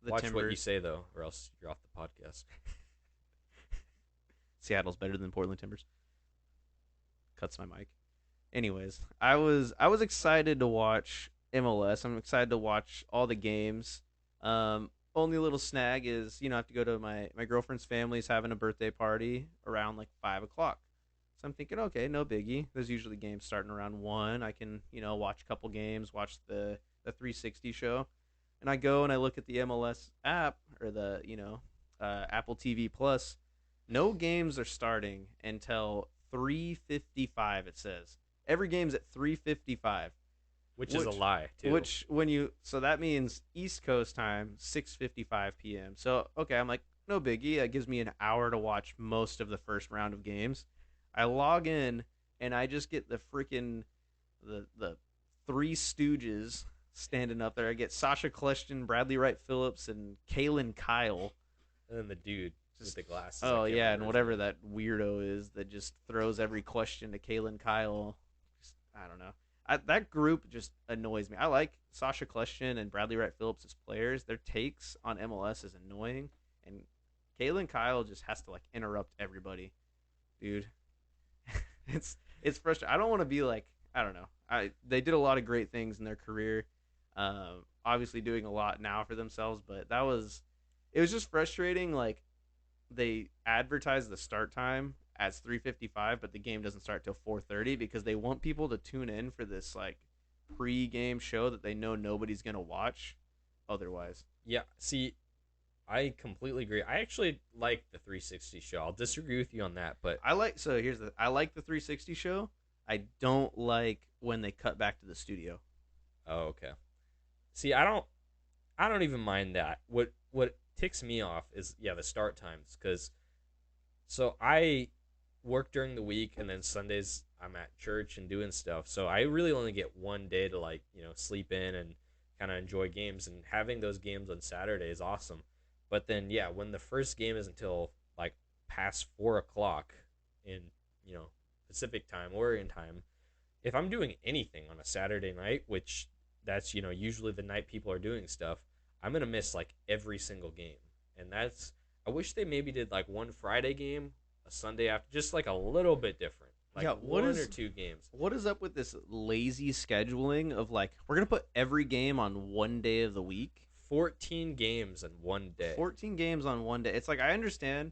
the Watch what you Timbers. say, though, or else you're off the podcast. Seattle's better than Portland Timbers. Cuts my mic. Anyways, I was excited to watch MLS. I'm excited to watch all the games. Only little snag is, I have to go to my girlfriend's family's having a birthday party around like 5 o'clock. So I'm thinking, okay, no biggie. There's usually games starting around 1. I can, watch a couple games, watch the 360 show, and I go and I look at the MLS app or the Apple TV Plus. No games are starting until 3:55. It says every game's at 3:55. Which is a Which lie, too. which when you so that means East Coast time 6:55 p.m. So okay, I'm like no biggie. That gives me an hour to watch most of the first round of games. I log in and I just get the freaking the three Stooges standing up there. I get Sasha Kleshton, Bradley Wright Phillips, and Kalen Kyle. And then the dude with Just the glasses. I oh can't yeah, remember and his whatever name. that weirdo is that just throws every question to Kalen Kyle. Just, I don't know. That group just annoys me. I like Sasha Kleshton and Bradley Wright Phillips as players. Their takes on MLS is annoying, and Kalen Kyle just has to like interrupt everybody, dude. It's frustrating. I don't want to be like I don't know. They did a lot of great things in their career. Obviously doing a lot now for themselves, but it was just frustrating. Like they advertise the start time as 3:55, but the game doesn't start till 4:30 because they want people to tune in for this like pre-game show that they know nobody's gonna watch otherwise. Yeah, see, I completely agree. I actually like the 360 show. I'll disagree with you on that, but I like the 360 show. I don't like when they cut back to the studio. oh, okay. See, I don't even mind that. What ticks me off is yeah, the start times cuz so I work during the week and then Sundays I'm at church and doing stuff. So I really only get one day to like, sleep in and kind of enjoy games and having those games on Saturday is awesome. But then yeah, when the first game is until like past 4 o'clock in, you know, Pacific time, Oregon time, if I'm doing anything on a Saturday night, which that's, usually the night people are doing stuff, I'm going to miss like every single game. And I wish they maybe did like one Friday game, a Sunday after, just like a little bit different, like Yeah, one or two games. what is up with this lazy scheduling of like we're gonna put every game on one day of the week? 14 games in one day. 14 games on one day. It's like I understand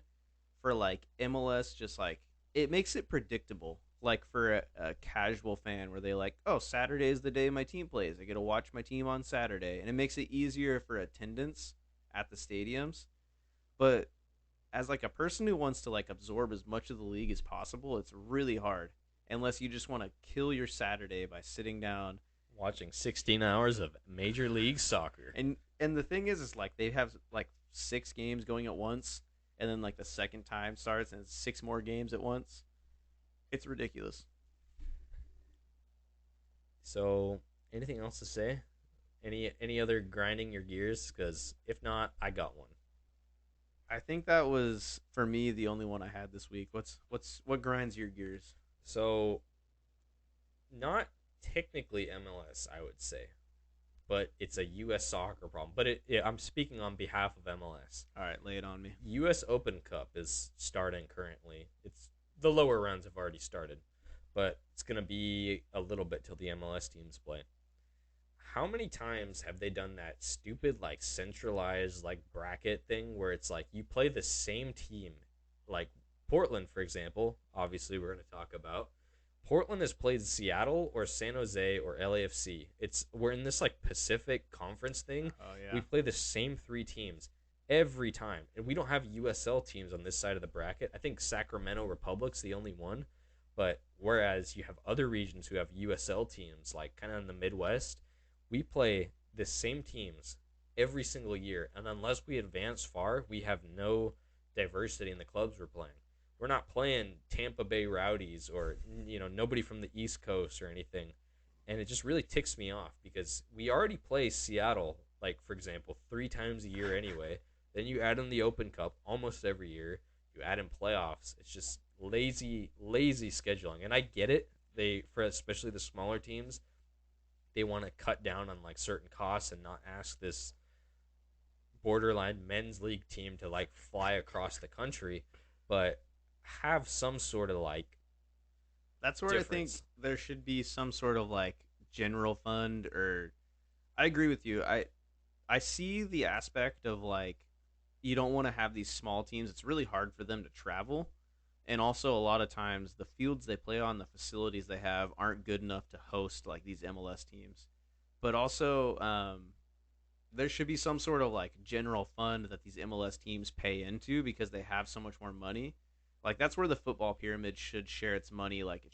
for like MLS, just like it makes it predictable. Like for a casual fan, where they like, oh, Saturday is the day my team plays. I get to watch my team on Saturday, and it makes it easier for attendance at the stadiums. But as like a person who wants to like absorb as much of the league as possible, it's really hard unless you just want to kill your Saturday by sitting down. Watching 16 hours of Major League Soccer. And the thing is like they have like 6 games going at once, and then like the second time starts and it's 6 more games at once. It's ridiculous. So, anything else to say? Any other grinding your gears? Because if not, I got one. I think that was for me the only one I had this week. What grinds your gears? So, not technically MLS, I would say, but it's a U.S. soccer problem. But I'm speaking on behalf of MLS. All right, lay it on me. U.S. Open Cup is starting currently. It's the lower rounds have already started, but it's gonna be a little bit till the MLS teams play. How many times have they done that stupid like centralized like bracket thing where it's like you play the same team, like Portland for example? Obviously, we're gonna talk about. Portland has played Seattle or San Jose or LAFC. We're in this like Pacific Conference thing. Oh We yeah. play the same three teams every time, and we don't have USL teams on this side of the bracket. I think Sacramento Republic's the only one, but whereas you have other regions who have USL teams, like kind of in the Midwest, we play the same teams every single year. And unless we advance far, we have no diversity in the clubs we're playing. We're not playing Tampa Bay Rowdies or nobody from the East Coast or anything. And it just really ticks me off because we already play Seattle, like for example, 3 times a year anyway. Then you add in the Open Cup almost every year. You add in playoffs. It's just lazy, lazy scheduling. And I get it. They, for especially the smaller teams, they want to cut down on like certain costs and not ask this borderline men's league team to like fly across the country, but have some sort of like That's where I think difference. there should be some sort of like general fund. Or I agree with you. I see the aspect of like you don't want to have these small teams. It's really hard for them to travel. And also a lot of times the fields they play on, the facilities they have aren't good enough to host like these MLS teams. But also there should be some sort of like general fund that these MLS teams pay into because they have so much more money. Like that's where the football pyramid should share its money. Like it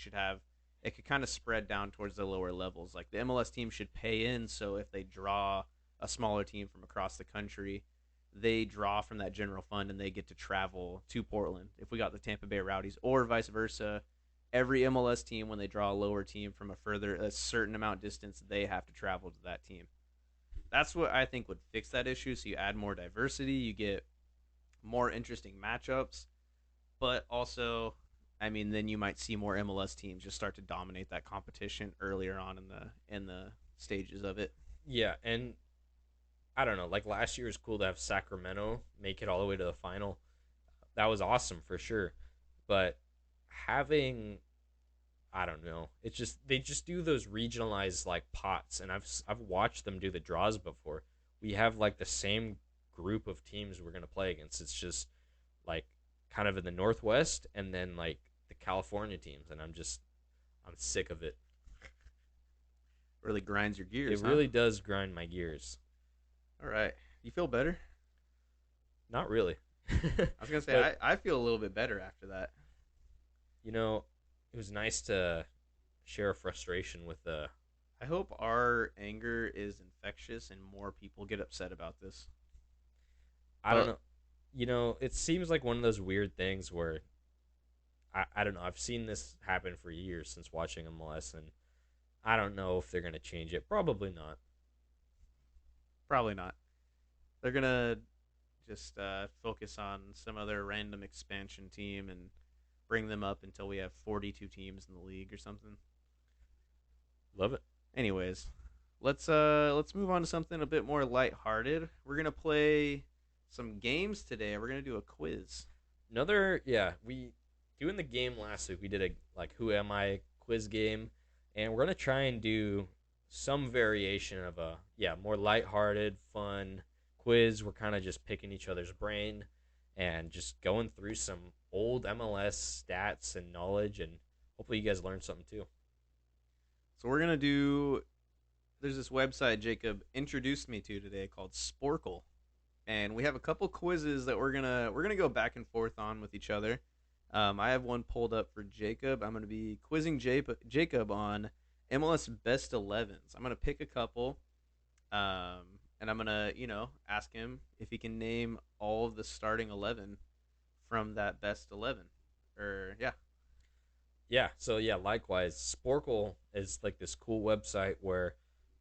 could kind of spread down towards the lower levels. Like the MLS team should pay in, so if they draw a smaller team from across the country, they draw from that general fund and they get to travel to Portland. If we got the Tampa Bay Rowdies, or vice versa, every MLS team when they draw a lower team from a certain amount distance, they have to travel to that team. That's what I think would fix that issue. So you add more diversity, you get more interesting matchups, but also, I mean, then you might see more MLS teams just start to dominate that competition earlier on in the stages of it. Yeah, and I don't know, like last year was cool to have Sacramento make it all the way to the final. That was awesome for sure. But having, I don't know, it's just they just do those regionalized like pots, and I've watched them do the draws before. We have like the same group of teams we're gonna play against. It's just like kind of in the Northwest, and then like the California teams, and I'm sick of it. Really grinds your It gears, huh? really does grind my gears. All right. You feel better? Not really. I was gonna say But I feel a little bit better after that. you know, it was nice to share a frustration with I hope our anger is infectious and more people get upset about this. I don't But know. It seems like one of those weird things where I don't know. I've seen this happen for years since watching MLS, and I don't know if they're gonna change it. Probably not. probably not. They're gonna just focus on some other random expansion team and bring them up until we have 42 teams in the league or something. Love it. Anyways, let's move on to something a bit more lighthearted. We're gonna play some games today. We're gonna do a quiz. Another, yeah. We doing the game last week. We did a like who am I quiz game, and we're gonna try and do some variation of a more lighthearted, fun quiz. We're kind of just picking each other's brain and just going through some old MLS stats and knowledge, and hopefully you guys learn something too. So we're gonna do. There's this website Jacob introduced me to today called Sporkle, and we have a couple quizzes that we're gonna go back and forth on with each other. I have one pulled up for Jacob. I'm gonna be quizzing Jacob on MLS Best 11s. I'm gonna pick a couple, and I'm gonna ask him if he can name all of the starting 11 from that Best 11. Or yeah, Yeah, so yeah, likewise, Sporkle is like this cool website where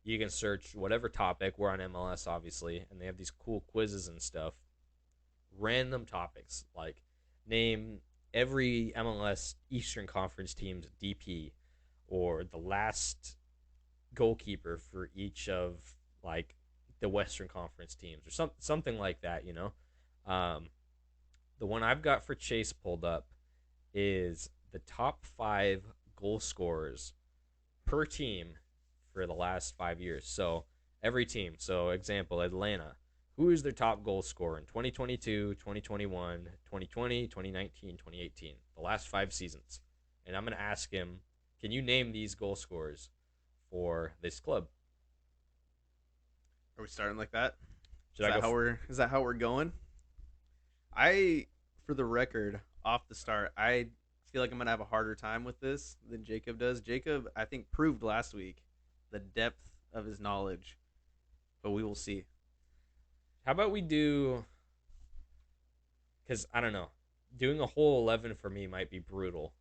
you can search whatever topic. We're on MLS, obviously, and they have these cool quizzes and stuff. Random topics like name every MLS Eastern Conference team's DP or the last goalkeeper for each of like the Western Conference teams or something like that. Um, the one I've got for Chase pulled up is the top 5 goal scorers per team for the last 5 years. So every team. So example, Atlanta. Who is their top goal scorer in 2022, 2021, 2020, 2019, 2018? The last 5 seasons. And I'm going to ask him, can you name these goal scorers for this club? are we starting like that? Should I go? Is that how we're going? I, for the record, off the start, I feel like I'm gonna have a harder time with this than Jacob does. Jacob, I think, proved last week the depth of his knowledge, but we will see. How about we do? Because I don't know, doing a whole 11 for me might be brutal,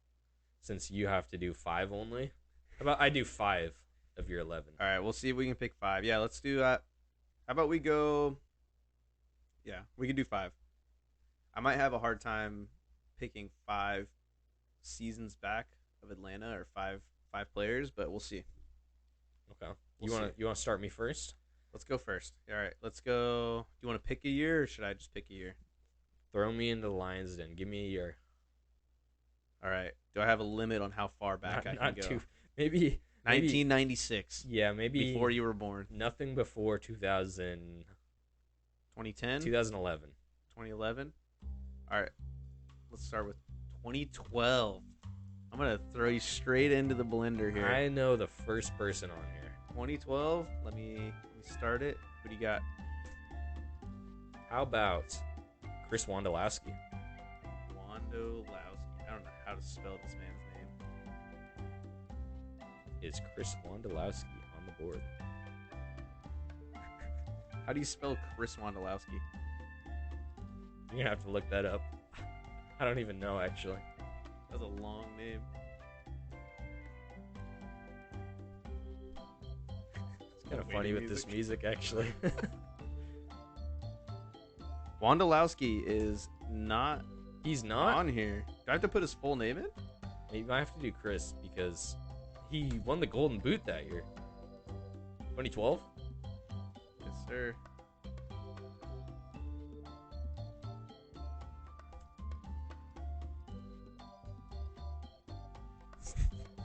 since you have to do five only. How about I do five of your 11? All right, we'll see if we can pick five. Yeah, let's do that. How about we go? Yeah, we can do five. I might have a hard time picking 5 seasons back of Atlanta or five players, but we'll see. Okay. We'll You want to start me first? Let's go first. All right, let's go. Do you want to pick a year, or should I just pick a year? Throw me into the Lions Den. Give me a year. All right. Do I have a limit on how far back I can go? Too. Maybe 1996. Yeah, maybe before you were born. nothing before 2000. 2010. 2011. 2011. All right. Let's start with 2012. I'm gonna throw you straight into the blender here. I know the first person on here. 2012. Let me start it. What do you got? How about Chris Wondolowski? Wondolowski. I don't know how to spell this man's name. Is Chris Wondolowski on the board? How do you spell Chris Wondolowski? You're gonna have to look that up. I don't even know actually. That's a long name. It's kind of funny with this music actually. Wondolowski is not He's not on here. Do I have to put his full name in? Maybe I have to do Chris because he won the Golden Boot that year. 2012? Yes, sir.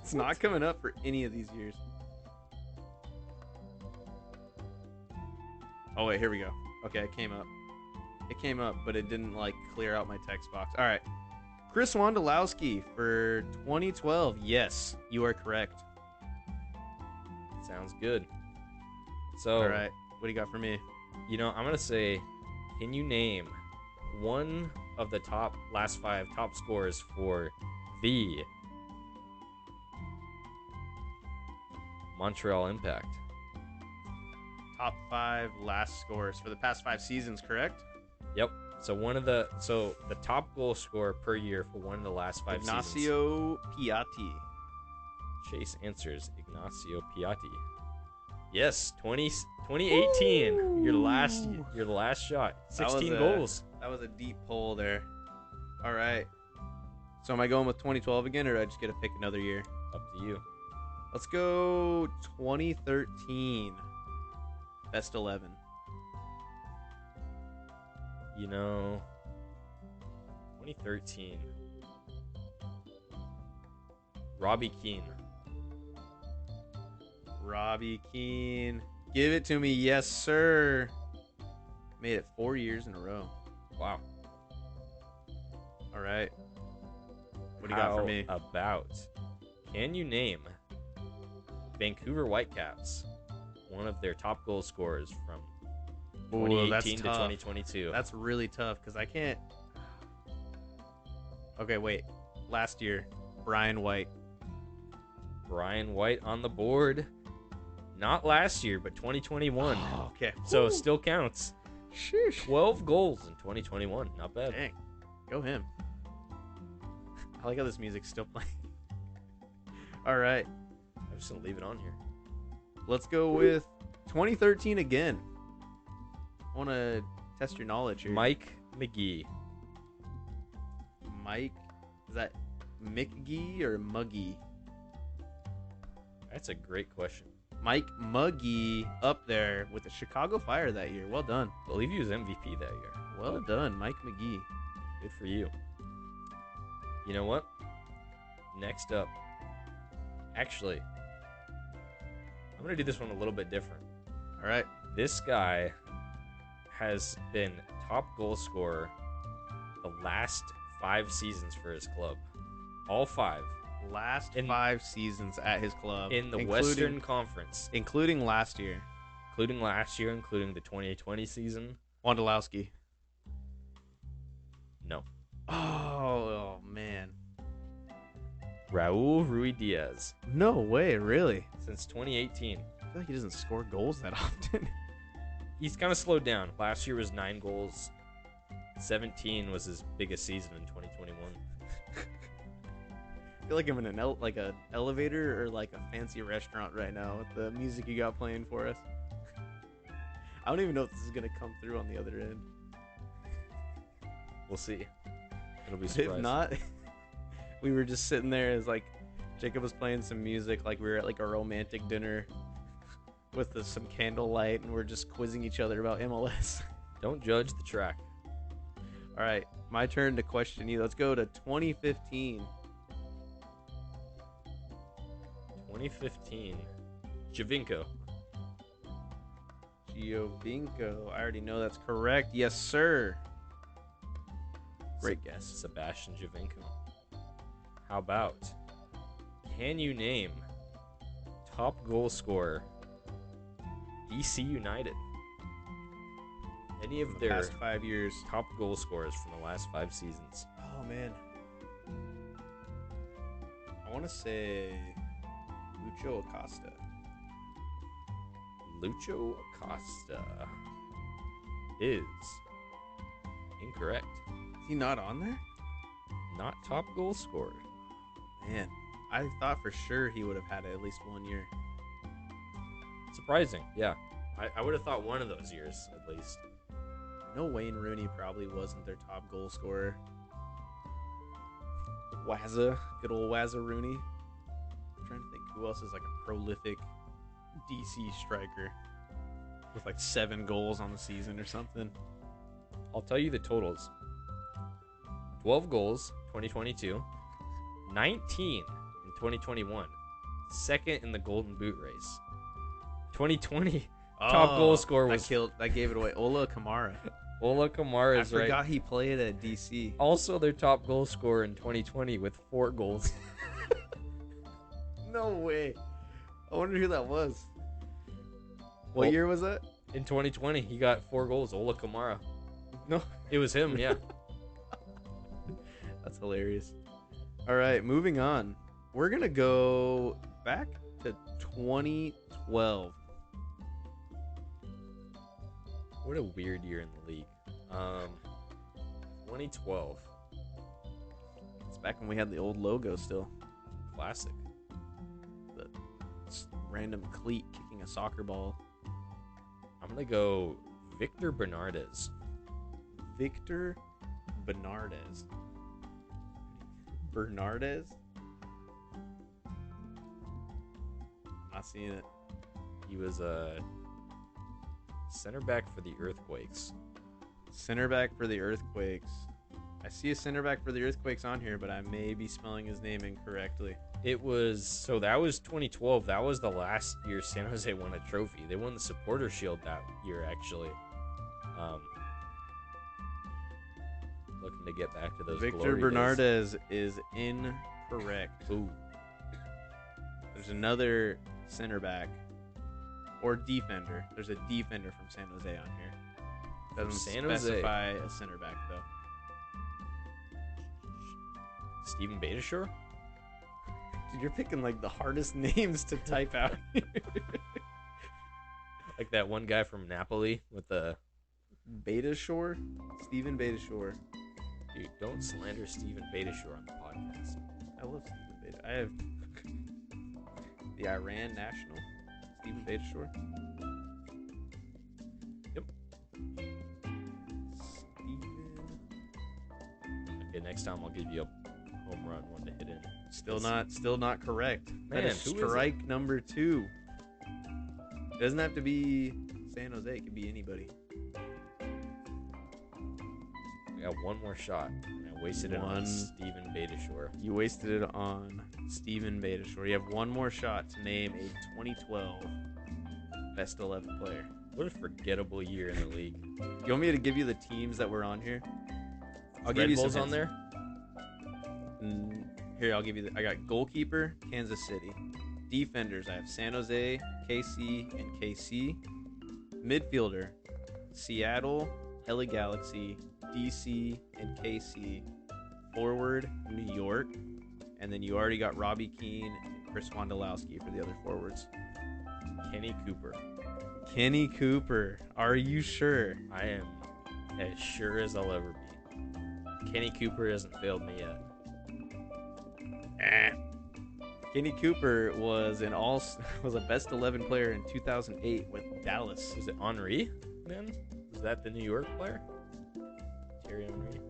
It's not coming up for any of these years. Oh, wait, here we go. Okay, it came up. It came up, but it didn't, like, clear out my text box. All right. Chris Wondolowski for 2012. Yes, you are correct. Sounds good. So, All right. What do you got for me? you know, I'm going to say, can you name one of the last 5 top scorers for the Montreal Impact? Top 5 last scores for the past 5 seasons, correct? Yep. So the top goal scorer per year for one of the last 5 seasons. Ignacio Piatti. Chase answers Ignacio Piatti. Yes, 2018. Ooh. Your last shot. 16 goals. That was a deep pull there. All right. So am I going with 2012 again, or do I just get to pick another year? Up to you. Let's go 2013. Best 11. You know, 2013. Robbie Keane. Robbie Keane. Give it to me. Yes, sir. Made it 4 years in a row. Wow. All right. What do you got for me? How about, can you name Vancouver Whitecaps, one of their top goal scorers from 2018 to 2022? That's really tough because I can't. Okay, wait. Last year, Brian White. Brian White on the board. Not last year, but 2021. Oh, okay. So Woo. still counts. Sheesh. 12 goals in 2021. Not bad. Dang. Go him. I like how this music's still playing. All right. I'm just going to leave it on here. Let's go with 2013 again. I want to test your knowledge here. Mike McGee. Mike. Is that McGee or Muggy? That's a great question. Mike Muggy up there with the Chicago Fire that year. Well done. I believe he was MVP that year. Well done, Mike McGee. Good for you. You know what? Next up. Actually, I'm going to do this one a little bit different. All right. This guy has been top goal scorer the last 5 seasons for his club. All 5. Last 5 seasons at his club. In the Western Conference. Including last year. Including last year, including the 2020 season. Wondolowski. No. Oh, man. Raul Ruidiaz. No way, really? Since 2018. I feel like he doesn't score goals that often. He's kind of slowed down. Last year was 9 goals. 17 was his biggest season in 2021. I feel like I'm in an elevator or like a fancy restaurant right now with the music you got playing for us. I don't even know if this is gonna come through on the other end. We'll see. It'll be If surprising. not, we were just sitting there as like Jacob was playing some music, like we were at like a romantic dinner with some candlelight, and we're just quizzing each other about MLS. Don't judge the track. All right, my turn to question you. Let's go to 2015. 2015. Javinko. Giovinco. I already know that's correct. Yes, sir. Great guess. Sebastian Javinko. How about, can you name top goal scorer DC United? Any of The their past 5 years. top goal scorers from the last 5 seasons? Oh man. I want to say Lucho Acosta. Lucho Acosta is incorrect. Is he not on there? Not top goal scorer. Man, I thought for sure he would have had it at least 1 year. Surprising, yeah. I would have thought one of those years at least. No, Wayne Rooney probably wasn't their top goal scorer. Good old Wazza Rooney. I'm trying to think who else is like a prolific DC striker with like 7 goals on the season or something. I'll tell you the totals. 12 goals, 2022. 19 in 2021. Second in the Golden Boot race. 2020 top goal scorer was that gave it away. Ola Kamara. Ola Kamara I is right. forgot he played at DC. Also their top goal scorer in 2020 with 4 goals. No way. I wonder who that was. What Well, year was that? In 2020, he got 4 goals. Ola Kamara. No. It was him, yeah. That's hilarious. All right, moving on. We're going to go back to 2012. What a weird year in the league. 2012. It's back when we had the old logo still. Classic. The random cleat kicking a soccer ball. I'm going to go Victor Bernardes. Victor Bernardes. Bernardes? I'm not seeing it. He was a center back for the Earthquakes. Center back for the Earthquakes. I see a center back for the Earthquakes on here, but I may be spelling his name incorrectly. That was 2012. That was the last year San Jose won a trophy. They won the Supporter Shield that year, actually. Looking to get back to those Victor glory days. Bernardes is incorrect. Ooh. There's another center back or defender. There's a defender from San Jose on here. Doesn't San Jose. specify a center back though. Steven Beitashour? Dude, you're picking like the hardest names to type out. Like that one guy from Napoli with the... Beitashour? Steven Beitashour. Dude, don't slander Steven Beitashour on the podcast. I love Steven Beitashour. I have the Iran national, Steven Beitashour. Yep. Steven. Okay, next time I'll give you a home run one to hit in. Still not correct. That Man, is who is strike number 2. It doesn't have to be San Jose. It could be anybody. I got one more shot. And I wasted it on Steven Beitashour. You wasted it on Steven Beitashour. You have one more shot to name a 2012 best 11 player. What a forgettable year in the league. You want me to give you the teams that were on here? I'll Red give you Bulls some on hints. there? Here, I'll give you I got goalkeeper, Kansas City. Defenders, I have San Jose, KC, and KC. Midfielder, Seattle, LA Galaxy, DC, and KC. Forward, New York. And then you already got Robbie Keane and Chris Wondolowski for the other forwards. Kenny Cooper. Kenny Cooper. Are you sure? I am as sure as I'll ever be. Kenny Cooper hasn't failed me yet. Kenny Cooper was was a best 11 player in 2008 with Dallas. Was it Henry then? Was that the New York player? Thierry Henry.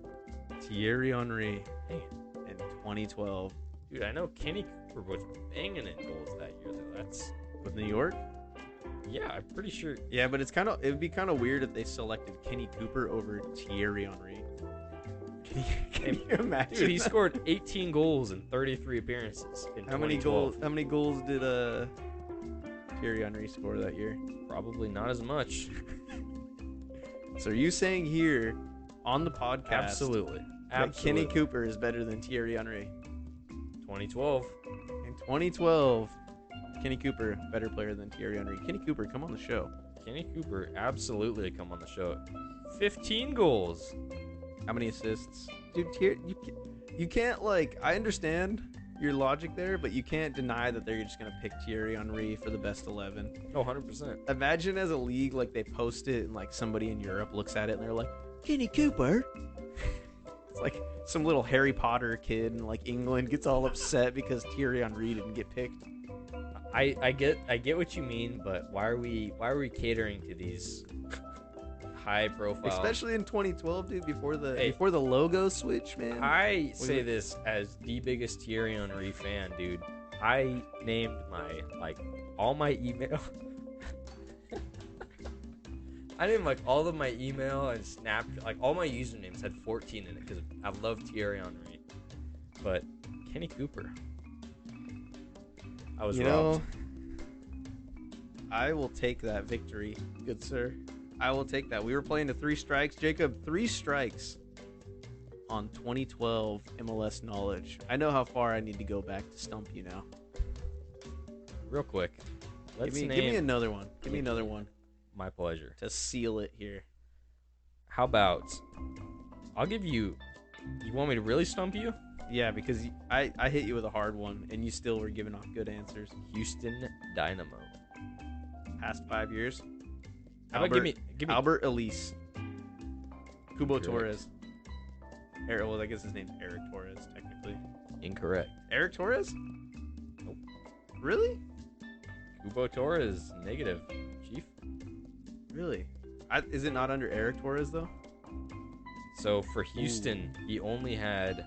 Thierry Henry Dang it. in 2012 Dude, I know Kenny Cooper was banging in goals that year though. That's with New York. yeah, I'm pretty sure. Yeah, but it would be kind of weird if they selected Kenny Cooper over Thierry Henry. Can you imagine? Dude, he scored 18 goals in 33 appearances in How many 2012. goals? How many goals did Thierry Henry score that year? Probably not as much. So are you saying here on the podcast Absolutely. that Kenny Cooper is better than Thierry Henry? 2012. In 2012, Kenny Cooper better player than Thierry Henry. Kenny Cooper, come on the show. Kenny Cooper absolutely come on the show. 15 goals. How many assists? Dude, you can't, like, I understand your logic there, but you can't deny that they're just going to pick Thierry Henry for the best 11. Oh, 100%. Imagine as a league, like, they post it and, like, somebody in Europe looks at it and they're like, Kenny Cooper? It's like some little Harry Potter kid in, like, England gets all upset because Thierry Henry didn't get picked. I get what you mean, but why are we catering to these high profile? Especially in 2012, dude, before the logo switch, man. I say this as the biggest Thierry Henry fan, dude. I named all my email. I named all of my email and Snapchat, all my usernames had 14 in it because I love Thierry Henry. But Kenny Cooper, I was robbed. I will take that victory, good sir. I will take that. We were playing to 3 strikes. Jacob, 3 strikes on 2012 MLS knowledge. I know how far I need to go back to stump you now. Real quick, Give me another one. Give me another one My pleasure. to seal it here. How about I'll give you. You want me to really stump you? Yeah, because I hit you with a hard one, and you still were giving off good answers. Houston Dynamo. Past 5 years. How about give me Albert Elise. Kubo Correct. Torres. Well, I guess his name's Eric Torres, technically. Incorrect. Eric Torres? Nope. Really? Kubo Torres negative. Chief. Really? Is it not under Eric Torres, though? So for Houston, he only had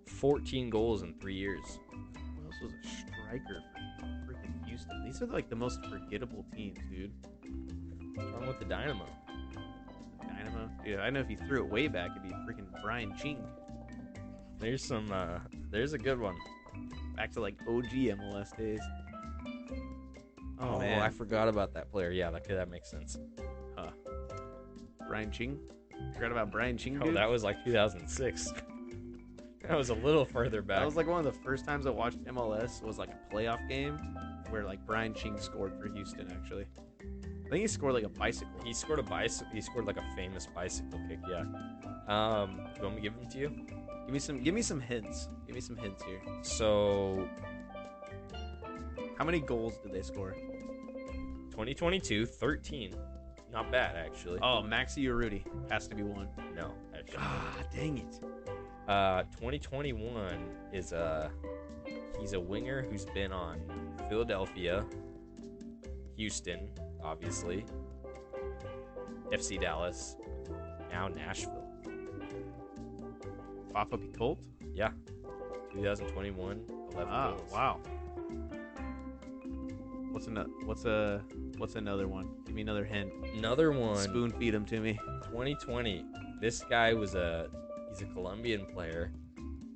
14 goals in 3 years. Who else was a striker for freaking Houston? These are like the most forgettable teams, dude. What's wrong with the Dynamo? Dynamo? Dude, I know if you threw it way back, it'd be freaking Brian Ching. There's a good one. Back to like OG MLS days. Oh man, I forgot about that player. Yeah, that makes sense. Huh. Brian Ching? Forgot about Brian Ching, Oh, dude? that was like 2006. That was a little further back. That was like one of the first times I watched MLS was like a playoff game where like Brian Ching scored for Houston, actually. I think he scored like a bicycle. He scored a bicycle. He scored like a famous bicycle kick. Yeah. Do you want me to give them to you? Give me some hints. Give me some hints here. So, How many goals did they score? 2022, 13. Not bad actually. Oh, Maxi Urruti has to be one. No, actually. Ah, dang it. 2021 is he's a winger who's been on Philadelphia, Houston, obviously, FC Dallas, now Nashville. Fafa Picoult? Yeah, 2021, 11 goals. Wow. What's another one? Give me another hint. Another one. Spoon feed him to me. 2020. This guy he's a Colombian player,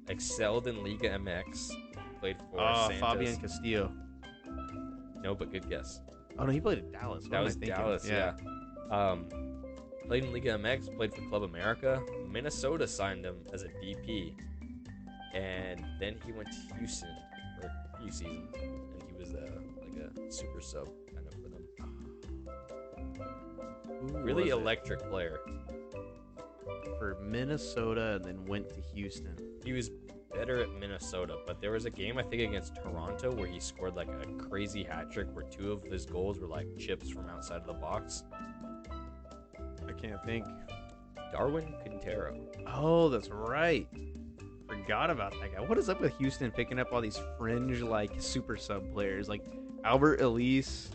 excelled in Liga MX, played for Santos. Fabian Castillo. No, but good guess. Oh no, he played at Dallas. What That am I was thinking? Dallas, yeah. Played in Liga MX, played for Club America. Minnesota signed him as a DP, and then he went to Houston for a few seasons, and he was like a super sub kind of for them. Who Really was it? electric player. For Minnesota and then went to Houston. He was better at Minnesota, but there was a game I think against Toronto where he scored like a crazy hat trick where two of his goals were like chips from outside of the box. I can't think. Darwin Quintero. Oh, that's right. Forgot about that guy. What is up with Houston picking up all these fringe like super sub players like Albert Elise,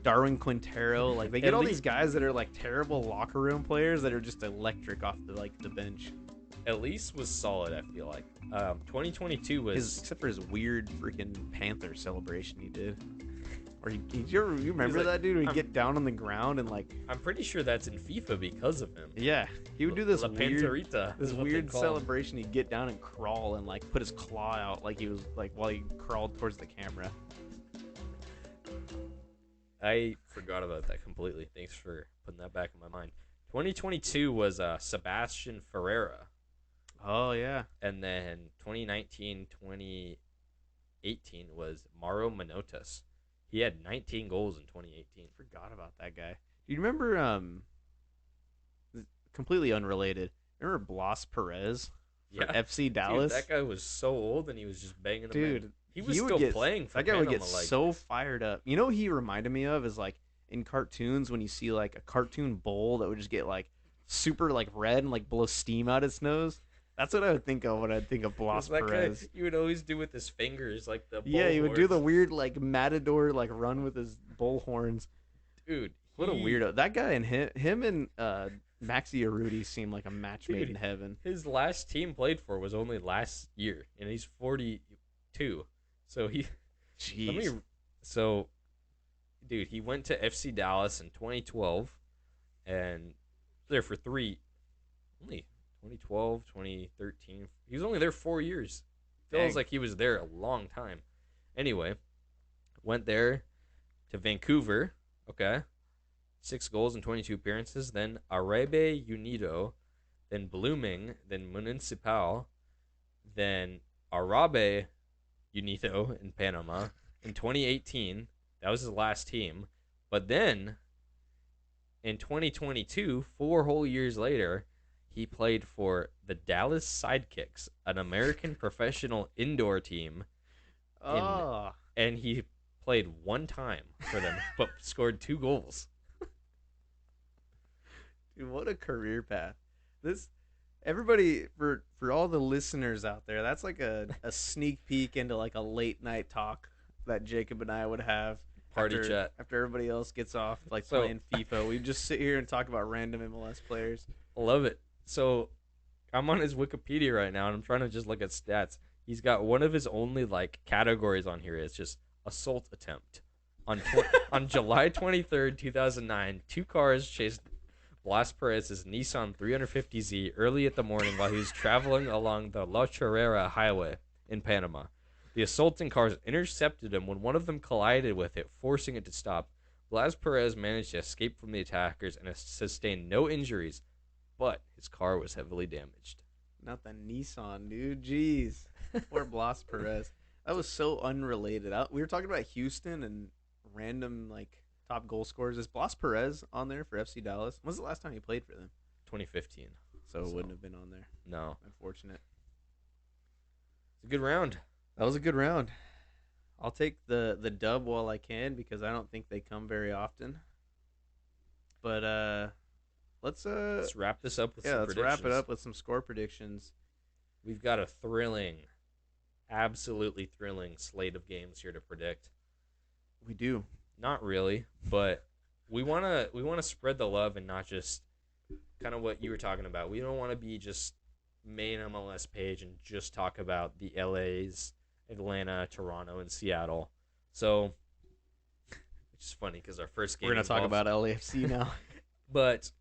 Darwin Quintero? Like they get all these guys that are like terrible locker room players that are just electric off the bench. Elise was solid. I feel like 2022 was Except for his weird freaking Panther celebration he did. Or you remember like, that dude? He'd get down on the ground and like. I'm pretty sure that's in FIFA because of him. Yeah, he would do this La weird, Panterita celebration. He'd get down and crawl and like put his claw out like he was like while he crawled towards the camera. I forgot about that completely. Thanks for putting that back in my mind. 2022 was Sebastian Ferreira. Oh yeah. And then 2019, 2018 was Mauro Manotas. He had 19 goals in 2018. Forgot about that guy. Do you remember? Completely unrelated. Remember Blas Perez for FC Dallas? Dude, that guy was so old and he was just banging them. Dude, he was still playing for that guy. Panama, Would get so fired up. You know what he reminded me of is like in cartoons when you see like a cartoon bull that would just get like super like red and like blow steam out its nose. That's what I would think of when I think of Blas Perez. He would always do with his fingers, like the he would do the weird like matador like run with his bull horns. Dude, what a weirdo! That guy and him and Maxi Arudi seem like a match made in heaven. His last team played for was only last year, and he's 42. So jeez. Dude, he went to FC Dallas in 2012, and there for only 2012, 2013. He was only there 4 years. Feels like he was there a long time. Anyway, went there to Vancouver. Okay. 6 goals in 22 appearances. Then Arebe Unido. Then Blooming. Then Municipal. Then Arabe Unido in Panama in 2018. That was his last team. But then in 2022, 4 whole years later, he played for the Dallas Sidekicks, an American professional indoor team. And he played 1 time for them, but scored 2 goals. Dude, what a career path. Everybody, for all the listeners out there, that's like a sneak peek into like a late night talk that Jacob and I would have. Chat. After everybody else gets off playing FIFA. We just sit here and talk about random MLS players. Love it. So I'm on his Wikipedia right now, and I'm trying to just look at stats. He's got one of his only like categories on here. It's just assault attempt. On July 23rd, 2009, 2 cars chased Blas Perez's Nissan 350Z early in the morning while he was traveling along the La Chorrera highway in Panama. The assaulting cars intercepted him when one of them collided with it, forcing it to stop. Blas Perez managed to escape from the attackers and sustained no injuries, but his car was heavily damaged. Not the Nissan, dude. Jeez. Poor Blas Perez. That was so unrelated. We were talking about Houston and random like top goal scorers. Is Blas Perez on there for FC Dallas? When was the last time he played for them? 2015. So it wouldn't have been on there. No. Unfortunate. It's a good round. That was a good round. I'll take the dub while I can because I don't think they come very often. But let's wrap this up with some predictions. Let's wrap it up with some score predictions. We've got a absolutely thrilling slate of games here to predict. We do. Not really, but we want to spread the love and not just kind of what you were talking about. We don't want to be just main MLS page and just talk about the LA's, Atlanta, Toronto, and Seattle. So, which is funny because our first game we're going to talk about LAFC now. But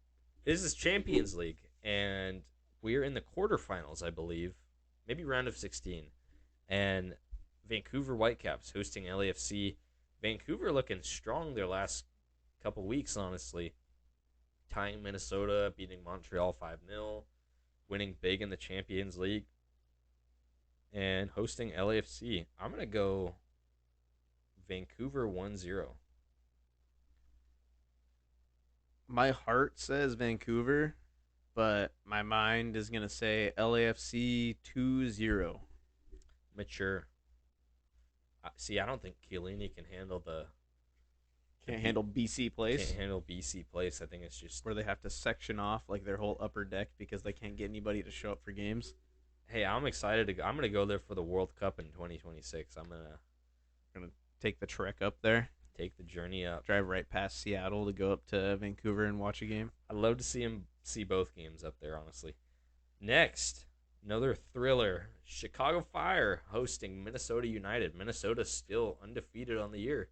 this is Champions League, and we're in the quarterfinals, I believe, maybe round of 16. And Vancouver Whitecaps hosting LAFC. Vancouver looking strong their last couple weeks, honestly. Tying Minnesota, beating Montreal 5-0, winning big in the Champions League, and hosting LAFC. I'm going to go Vancouver 1-0. My heart says Vancouver, but my mind is going to say LAFC 2-0. mature. See, I don't think Chiellini can handle the Can't B handle BC can't place handle BC place. I think it's just, where they have to section off like their whole upper deck because they can't get anybody to show up for games. hey, I'm excited to go. I'm gonna go there for the World Cup in 2026. I'm gonna Gonna take the trek up there, take the journey up. drive right past Seattle to go up to Vancouver and watch a game. I'd love to see both games up there. Honestly. Next, another thriller: Chicago Fire hosting Minnesota United. Minnesota still undefeated on the year.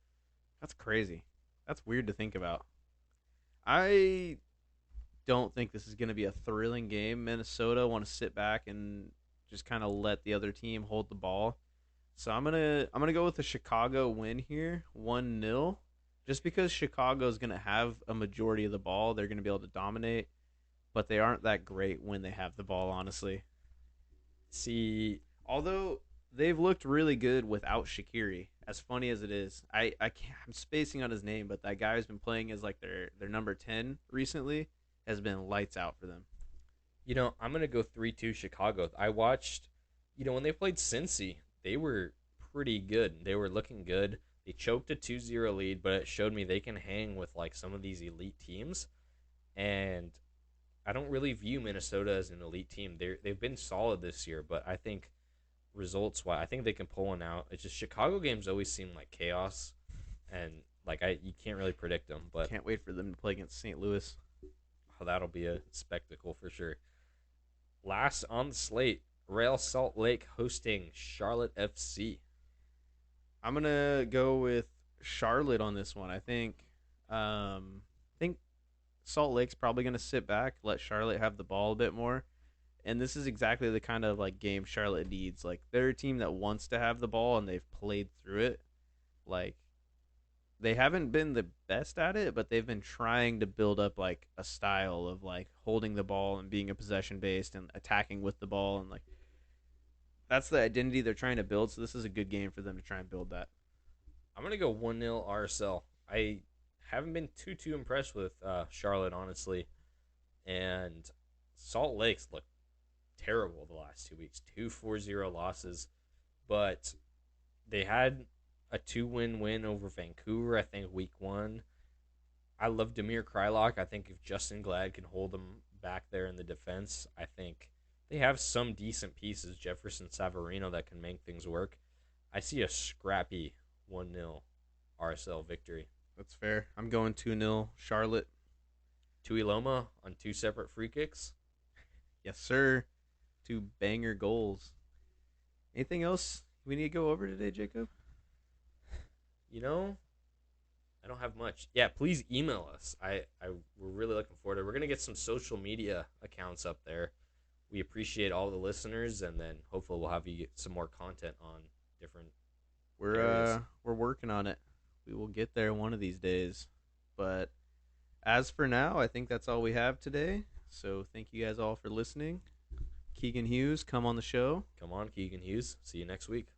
That's crazy. That's weird to think about. I don't think this is going to be a thrilling game. Minnesota want to sit back and just kind of let the other team hold the ball. So I'm gonna go with the Chicago win here, 1-0. Just because Chicago is gonna have a majority of the ball, they're gonna be able to dominate, but they aren't that great when they have the ball, honestly. See, Although they've looked really good without Shaqiri, as funny as it is. I can't, I'm spacing on his name, but that guy who's been playing as like their number 10 recently has been lights out for them. I'm gonna go 3-2 Chicago. I watched, when they played Cincy, they were pretty good. They were looking good. They choked a 2-0 lead, but it showed me they can hang with like some of these elite teams. And I don't really view Minnesota as an elite team. They've been solid this year, but I think results wise, I think they can pull one out. It's just Chicago games always seem like chaos, and like you can't really predict them. But Can't wait for them to play against St. Louis. that'll be a spectacle for sure. Last on the slate, Real Salt Lake hosting Charlotte FC. I'm gonna go with Charlotte on this one. I think Salt Lake's probably gonna sit back, let Charlotte have the ball a bit more. And this is exactly the kind of like game Charlotte needs. Like they're a team that wants to have the ball and they've played through it. Like they haven't been the best at it, but they've been trying to build up like a style of like holding the ball and being a possession based and attacking with the ball and like that's the identity they're trying to build. So this is a good game for them to try and build that. I'm gonna go 1-0 RSL. I haven't been too impressed with Charlotte, honestly, and Salt Lake's looked terrible the last 2 weeks. 2-4-0 losses, but they had a 2-win over Vancouver, I think, week one. I love Demir Krylock. I think if Justin Glad can hold them back there in the defense, I think they have some decent pieces. Jefferson Savarino that can make things work. I see a scrappy 1-0 RSL victory. That's fair. I'm going 2-0 Charlotte. Tuiloma on two separate free kicks. Yes, sir. Two banger goals. Anything else we need to go over today, Jacob? You know, I don't have much. Yeah, please email us. We're really looking forward to it. We're gonna get some social media accounts up there. We appreciate all the listeners, and then hopefully we'll have you get some more content on different areas. We're working on it. We will get there one of these days. But as for now, I think that's all we have today. So thank you guys all for listening. Keegan Hughes, come on the show. Come on, Keegan Hughes. See you next week.